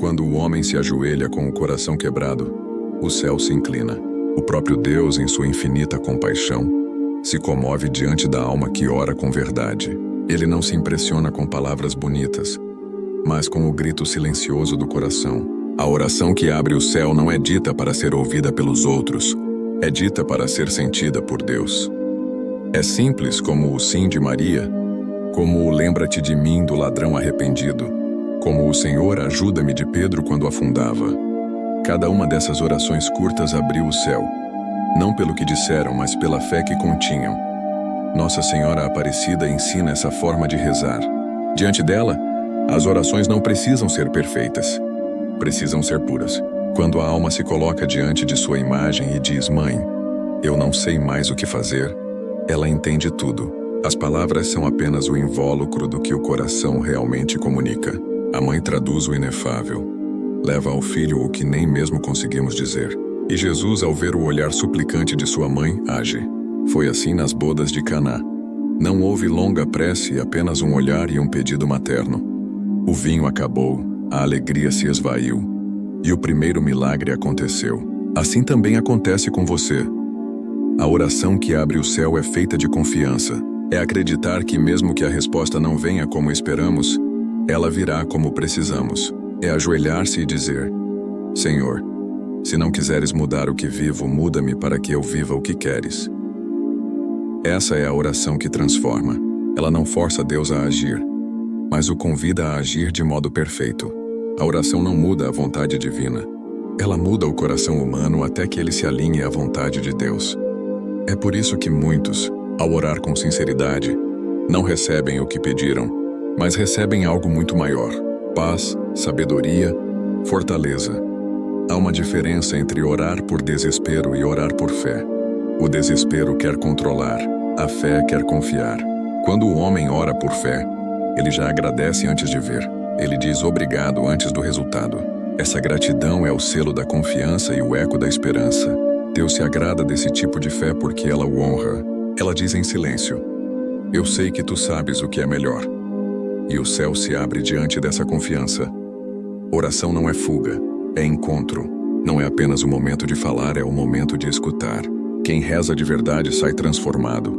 Quando o homem se ajoelha com o coração quebrado, o céu se inclina. O próprio Deus, em sua infinita compaixão, se comove diante da alma que ora com verdade. Ele não se impressiona com palavras bonitas, mas com o grito silencioso do coração. A oração que abre o céu não é dita para ser ouvida pelos outros, é dita para ser sentida por Deus. É simples como o sim de Maria, como o lembra-te de mim do ladrão arrependido, como o Senhor ajuda-me de Pedro quando afundava. Cada uma dessas orações curtas abriu o céu, não pelo que disseram, mas pela fé que continham. Nossa Senhora Aparecida ensina essa forma de rezar. Diante dela, as orações não precisam ser perfeitas, precisam ser puras. Quando a alma se coloca diante de sua imagem e diz: Mãe, eu não sei mais o que fazer, ela entende tudo. As palavras são apenas o invólucro do que o coração realmente comunica. A mãe traduz o inefável, leva ao filho o que nem mesmo conseguimos dizer. E Jesus, ao ver o olhar suplicante de sua mãe, age. Foi assim nas bodas de Caná. Não houve longa prece, apenas um olhar e um pedido materno. O vinho acabou, a alegria se esvaiu, e o primeiro milagre aconteceu. Assim também acontece com você. A oração que abre o céu é feita de confiança. É acreditar que mesmo que a resposta não venha como esperamos, ela virá como precisamos. É ajoelhar-se e dizer: Senhor, se não quiseres mudar o que vivo, muda-me para que eu viva o que queres. Essa é a oração que transforma. Ela não força Deus a agir, mas o convida a agir de modo perfeito. A oração não muda a vontade divina. Ela muda o coração humano até que ele se alinhe à vontade de Deus. É por isso que muitos, ao orar com sinceridade, não recebem o que pediram, mas recebem algo muito maior: paz, sabedoria, fortaleza. Há uma diferença entre orar por desespero e orar por fé. O desespero quer controlar, a fé quer confiar. Quando o homem ora por fé, ele já agradece antes de ver. Ele diz obrigado antes do resultado. Essa gratidão é o selo da confiança e o eco da esperança. Deus se agrada desse tipo de fé porque ela o honra. Ela diz em silêncio: eu sei que tu sabes o que é melhor. E o céu se abre diante dessa confiança. Oração não é fuga, é encontro. Não é apenas o momento de falar, é o momento de escutar. Quem reza de verdade sai transformado,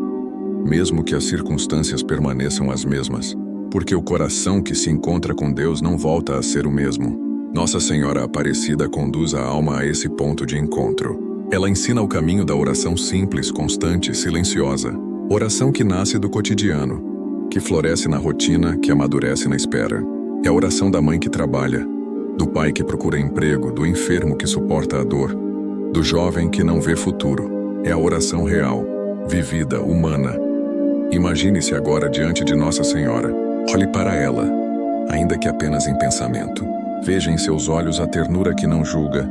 mesmo que as circunstâncias permaneçam as mesmas, porque o coração que se encontra com Deus não volta a ser o mesmo. Nossa Senhora Aparecida conduz a alma a esse ponto de encontro. Ela ensina o caminho da oração simples, constante, silenciosa. Oração que nasce do cotidiano, que floresce na rotina, que amadurece na espera. É a oração da mãe que trabalha, do pai que procura emprego, do enfermo que suporta a dor, do jovem que não vê futuro. É a oração real, vivida, humana. Imagine-se agora diante de Nossa Senhora. Olhe para ela, ainda que apenas em pensamento. Veja em seus olhos a ternura que não julga,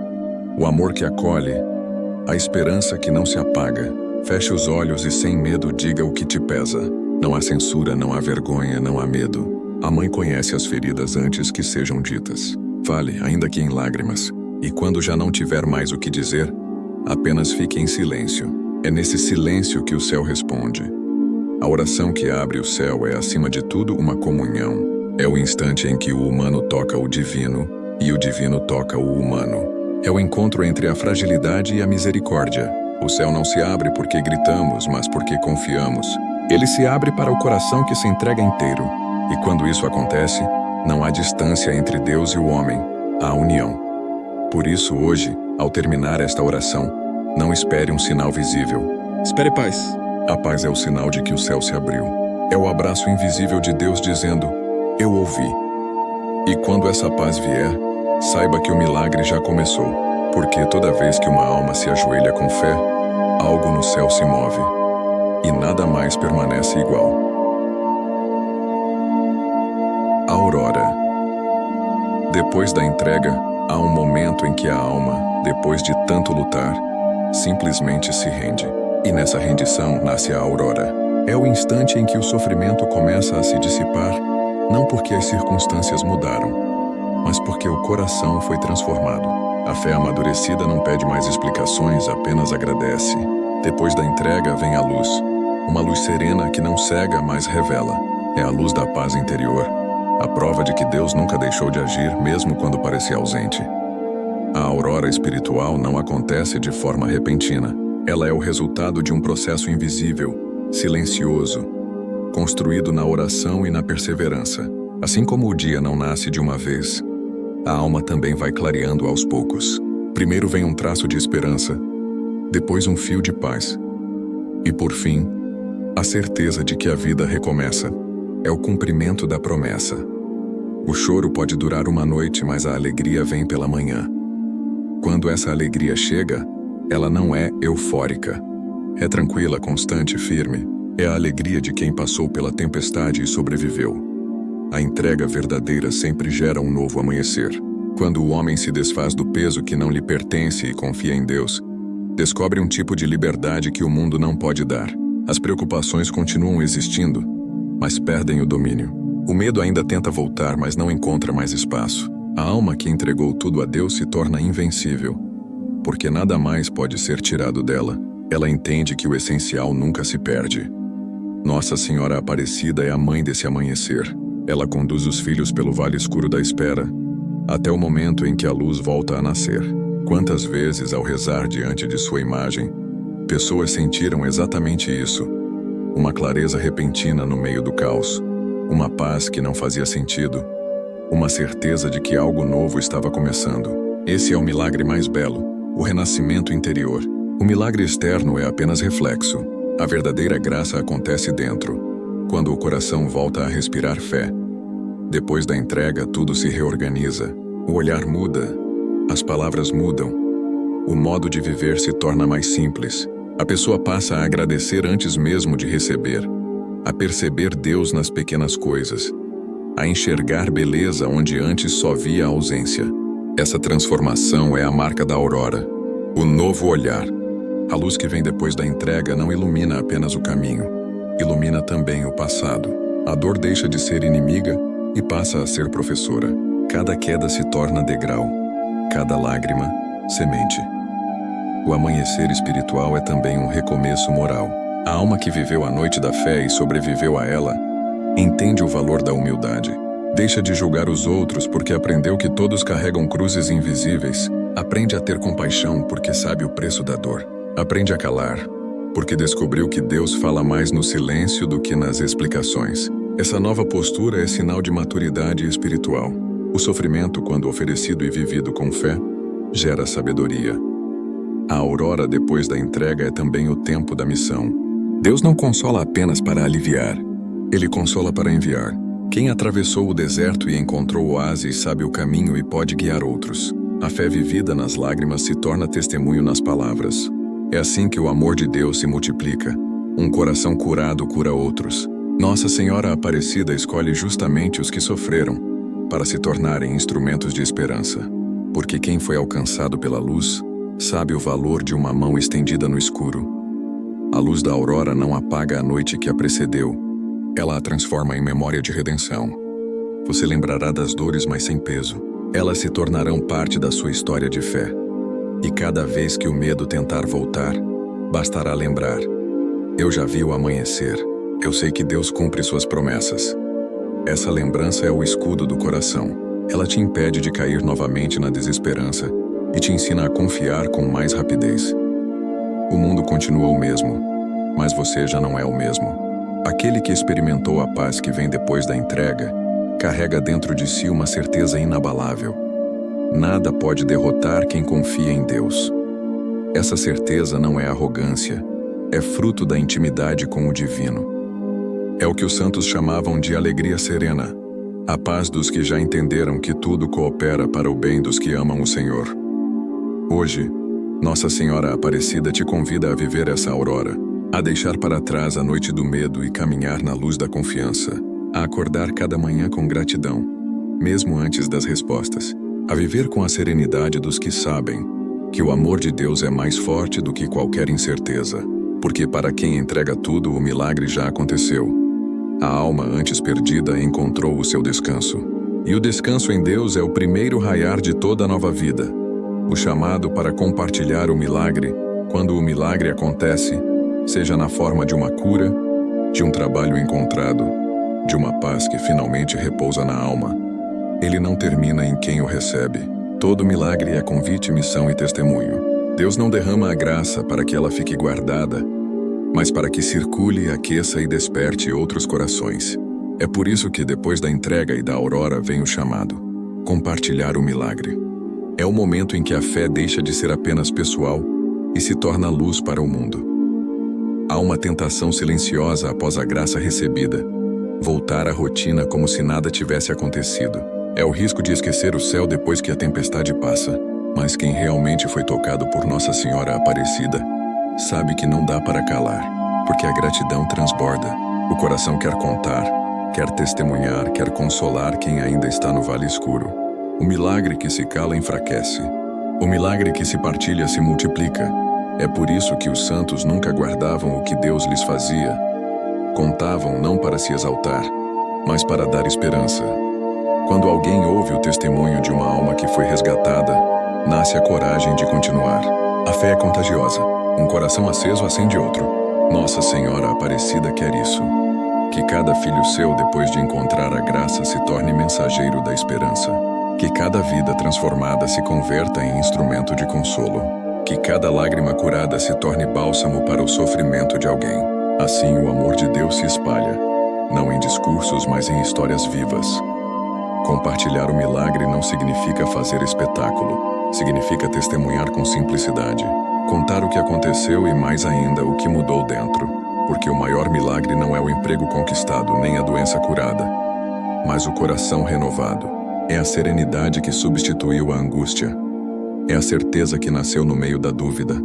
o amor que acolhe, a esperança que não se apaga. Feche os olhos e sem medo diga o que te pesa. Não há censura, não há vergonha, não há medo. A mãe conhece as feridas antes que sejam ditas. Fale, ainda que em lágrimas. E quando já não tiver mais o que dizer, apenas fique em silêncio. É nesse silêncio que o céu responde. A oração que abre o céu é, acima de tudo, uma comunhão. É o instante em que o humano toca o divino e o divino toca o humano. É o encontro entre a fragilidade e a misericórdia. O céu não se abre porque gritamos, mas porque confiamos. Ele se abre para o coração que se entrega inteiro. E quando isso acontece, não há distância entre Deus e o homem, há união. Por isso, hoje, ao terminar esta oração, não espere um sinal visível. Espere paz. A paz é o sinal de que o céu se abriu. É o abraço invisível de Deus dizendo, eu ouvi. E quando essa paz vier, saiba que o milagre já começou, porque toda vez que uma alma se ajoelha com fé, algo no céu se move, e nada mais permanece igual. Aurora. Depois da entrega, há um momento em que a alma, depois de tanto lutar, simplesmente se rende. E nessa rendição nasce a aurora. É o instante em que o sofrimento começa a se dissipar, não porque as circunstâncias mudaram, mas porque o coração foi transformado. A fé amadurecida não pede mais explicações, apenas agradece. Depois da entrega vem a luz, uma luz serena que não cega, mas revela. É a luz da paz interior, a prova de que Deus nunca deixou de agir, mesmo quando parecia ausente. A aurora espiritual não acontece de forma repentina. Ela é o resultado de um processo invisível, silencioso, construído na oração e na perseverança. Assim como o dia não nasce de uma vez, a alma também vai clareando aos poucos. Primeiro vem um traço de esperança, depois um fio de paz. E por fim, a certeza de que a vida recomeça. É o cumprimento da promessa. O choro pode durar uma noite, mas a alegria vem pela manhã. Quando essa alegria chega, ela não é eufórica. É tranquila, constante, firme. É a alegria de quem passou pela tempestade e sobreviveu. A entrega verdadeira sempre gera um novo amanhecer. Quando o homem se desfaz do peso que não lhe pertence e confia em Deus, descobre um tipo de liberdade que o mundo não pode dar. As preocupações continuam existindo, mas perdem o domínio. O medo ainda tenta voltar, mas não encontra mais espaço. A alma que entregou tudo a Deus se torna invencível, porque nada mais pode ser tirado dela. Ela entende que o essencial nunca se perde. Nossa Senhora Aparecida é a mãe desse amanhecer. Ela conduz os filhos pelo vale escuro da espera, até o momento em que a luz volta a nascer. Quantas vezes, ao rezar diante de sua imagem, pessoas sentiram exatamente isso. Uma clareza repentina no meio do caos, uma paz que não fazia sentido, uma certeza de que algo novo estava começando. Esse é o milagre mais belo, o renascimento interior. O milagre externo é apenas reflexo. A verdadeira graça acontece dentro, quando o coração volta a respirar fé. Depois da entrega, tudo se reorganiza. O olhar muda, as palavras mudam. O modo de viver se torna mais simples. A pessoa passa a agradecer antes mesmo de receber, a perceber Deus nas pequenas coisas, a enxergar beleza onde antes só via ausência. Essa transformação é a marca da aurora, o novo olhar. A luz que vem depois da entrega não ilumina apenas o caminho, ilumina também o passado. A dor deixa de ser inimiga e passa a ser professora. Cada queda se torna degrau, cada lágrima, semente. O amanhecer espiritual é também um recomeço moral. A alma que viveu a noite da fé e sobreviveu a ela, entende o valor da humildade. Deixa de julgar os outros porque aprendeu que todos carregam cruzes invisíveis. Aprende a ter compaixão porque sabe o preço da dor. Aprende a calar, porque descobriu que Deus fala mais no silêncio do que nas explicações. Essa nova postura é sinal de maturidade espiritual. O sofrimento, quando oferecido e vivido com fé, gera sabedoria. A aurora depois da entrega é também o tempo da missão. Deus não consola apenas para aliviar, Ele consola para enviar. Quem atravessou o deserto e encontrou o oásis sabe o caminho e pode guiar outros. A fé vivida nas lágrimas se torna testemunho nas palavras. É assim que o amor de Deus se multiplica. Um coração curado cura outros. Nossa Senhora Aparecida escolhe justamente os que sofreram, para se tornarem instrumentos de esperança. Porque quem foi alcançado pela luz, sabe o valor de uma mão estendida no escuro. A luz da aurora não apaga a noite que a precedeu. Ela a transforma em memória de redenção. Você lembrará das dores, mas sem peso. Elas se tornarão parte da sua história de fé. E cada vez que o medo tentar voltar, bastará lembrar: eu já vi o amanhecer. Eu sei que Deus cumpre suas promessas. Essa lembrança é o escudo do coração. Ela te impede de cair novamente na desesperança e te ensina a confiar com mais rapidez. O mundo continua o mesmo, mas você já não é o mesmo. Aquele que experimentou a paz que vem depois da entrega, carrega dentro de si uma certeza inabalável. Nada pode derrotar quem confia em Deus. Essa certeza não é arrogância, é fruto da intimidade com o divino. É o que os santos chamavam de alegria serena, a paz dos que já entenderam que tudo coopera para o bem dos que amam o Senhor. Hoje, Nossa Senhora Aparecida te convida a viver essa aurora, a deixar para trás a noite do medo e caminhar na luz da confiança, a acordar cada manhã com gratidão, mesmo antes das respostas, a viver com a serenidade dos que sabem que o amor de Deus é mais forte do que qualquer incerteza, porque para quem entrega tudo, o milagre já aconteceu. A alma antes perdida encontrou o seu descanso, e o descanso em Deus é o primeiro raiar de toda a nova vida. O chamado para compartilhar o milagre, quando o milagre acontece, seja na forma de uma cura, de um trabalho encontrado, de uma paz que finalmente repousa na alma. Ele não termina em quem o recebe. Todo milagre é convite, missão e testemunho. Deus não derrama a graça para que ela fique guardada, mas para que circule, aqueça e desperte outros corações. É por isso que depois da entrega e da aurora vem o chamado: compartilhar o milagre. É o momento em que a fé deixa de ser apenas pessoal e se torna luz para o mundo. Há uma tentação silenciosa após a graça recebida: voltar à rotina como se nada tivesse acontecido. É o risco de esquecer o céu depois que a tempestade passa. Mas quem realmente foi tocado por Nossa Senhora Aparecida sabe que não dá para calar, porque a gratidão transborda. O coração quer contar, quer testemunhar, quer consolar quem ainda está no vale escuro. O milagre que se cala enfraquece. O milagre que se partilha se multiplica. É por isso que os santos nunca guardavam o que Deus lhes fazia. Contavam não para se exaltar, mas para dar esperança. Quando alguém ouve o testemunho de uma alma que foi resgatada, nasce a coragem de continuar. A fé é contagiosa. Um coração aceso acende outro. Nossa Senhora Aparecida quer isso. Que cada filho seu, depois de encontrar a graça, se torne mensageiro da esperança. Que cada vida transformada se converta em instrumento de consolo. Que cada lágrima curada se torne bálsamo para o sofrimento de alguém. Assim o amor de Deus se espalha, não em discursos, mas em histórias vivas. Compartilhar o milagre não significa fazer espetáculo, significa testemunhar com simplicidade. Contar o que aconteceu e, mais ainda, o que mudou dentro. Porque o maior milagre não é o emprego conquistado, nem a doença curada, mas o coração renovado. É a serenidade que substituiu a angústia. É a certeza que nasceu no meio da dúvida.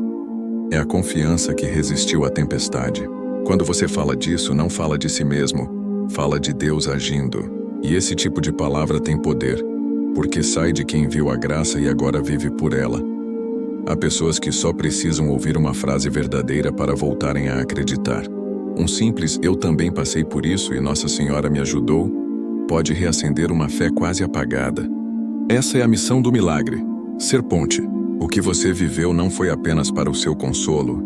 É a confiança que resistiu à tempestade. Quando você fala disso, não fala de si mesmo, fala de Deus agindo. E esse tipo de palavra tem poder, porque sai de quem viu a graça e agora vive por ela. Há pessoas que só precisam ouvir uma frase verdadeira para voltarem a acreditar. Um simples "eu também passei por isso e Nossa Senhora me ajudou" pode reacender uma fé quase apagada. Essa é a missão do milagre: ser ponte. O que você viveu não foi apenas para o seu consolo,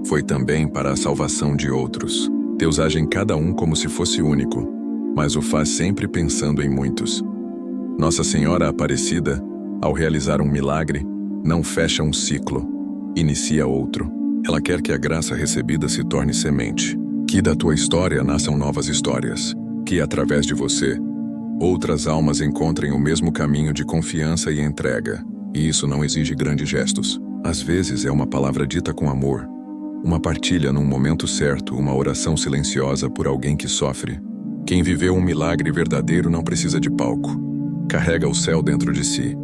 foi também para a salvação de outros. Deus age em cada um como se fosse único, mas o faz sempre pensando em muitos. Nossa Senhora Aparecida, ao realizar um milagre, não fecha um ciclo, inicia outro. Ela quer que a graça recebida se torne semente, que da tua história nasçam novas histórias, que através de você, outras almas encontrem o mesmo caminho de confiança e entrega. E isso não exige grandes gestos. Às vezes é uma palavra dita com amor, uma partilha num momento certo, uma oração silenciosa por alguém que sofre. Quem viveu um milagre verdadeiro não precisa de palco. Carrega o céu dentro de si.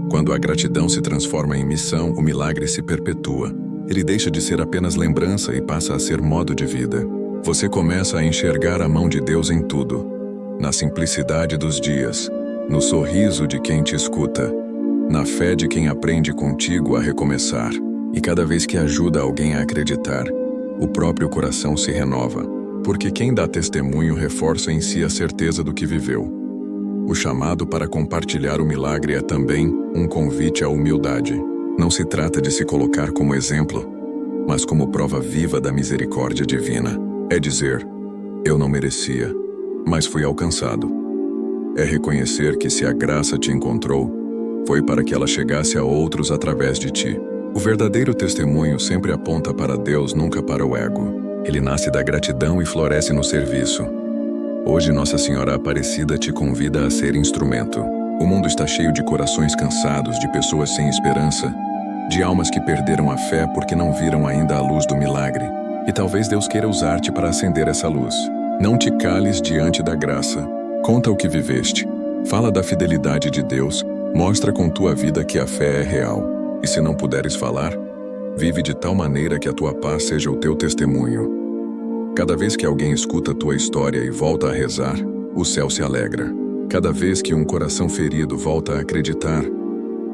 Quando a gratidão se transforma em missão, o milagre se perpetua. Ele deixa de ser apenas lembrança e passa a ser modo de vida. Você começa a enxergar a mão de Deus em tudo. Na simplicidade dos dias, no sorriso de quem te escuta, na fé de quem aprende contigo a recomeçar. E cada vez que ajuda alguém a acreditar, o próprio coração se renova. Porque quem dá testemunho reforça em si a certeza do que viveu. O chamado para compartilhar o milagre é também um convite à humildade. Não se trata de se colocar como exemplo, mas como prova viva da misericórdia divina. É dizer: Eu não merecia, mas fui alcançado. É reconhecer que se a graça te encontrou, foi para que ela chegasse a outros através de ti. O verdadeiro testemunho sempre aponta para Deus, nunca para o ego. Ele nasce da gratidão e floresce no serviço. Hoje Nossa Senhora Aparecida te convida a ser instrumento. O mundo está cheio de corações cansados, de pessoas sem esperança, de almas que perderam a fé porque não viram ainda a luz do milagre. E talvez Deus queira usar-te para acender essa luz. Não te cales diante da graça. Conta o que viveste. Fala da fidelidade de Deus. Mostra com tua vida que a fé é real. E se não puderes falar, vive de tal maneira que a tua paz seja o teu testemunho. Cada vez que alguém escuta a tua história e volta a rezar, o céu se alegra. Cada vez que um coração ferido volta a acreditar,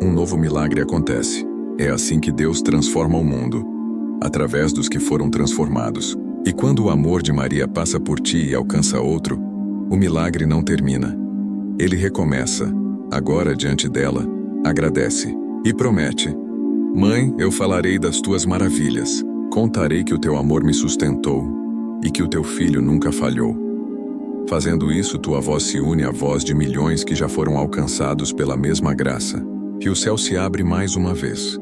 um novo milagre acontece. É assim que Deus transforma o mundo, através dos que foram transformados. E quando o amor de Maria passa por ti e alcança outro, o milagre não termina. Ele recomeça. Agora, diante dela, agradece e promete: Mãe, eu falarei das tuas maravilhas. Contarei que o teu amor me sustentou e que o teu filho nunca falhou. Fazendo isso, tua voz se une à voz de milhões que já foram alcançados pela mesma graça. E o céu se abre mais uma vez.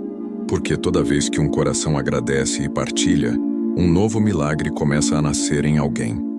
Porque toda vez que um coração agradece e partilha, um novo milagre começa a nascer em alguém.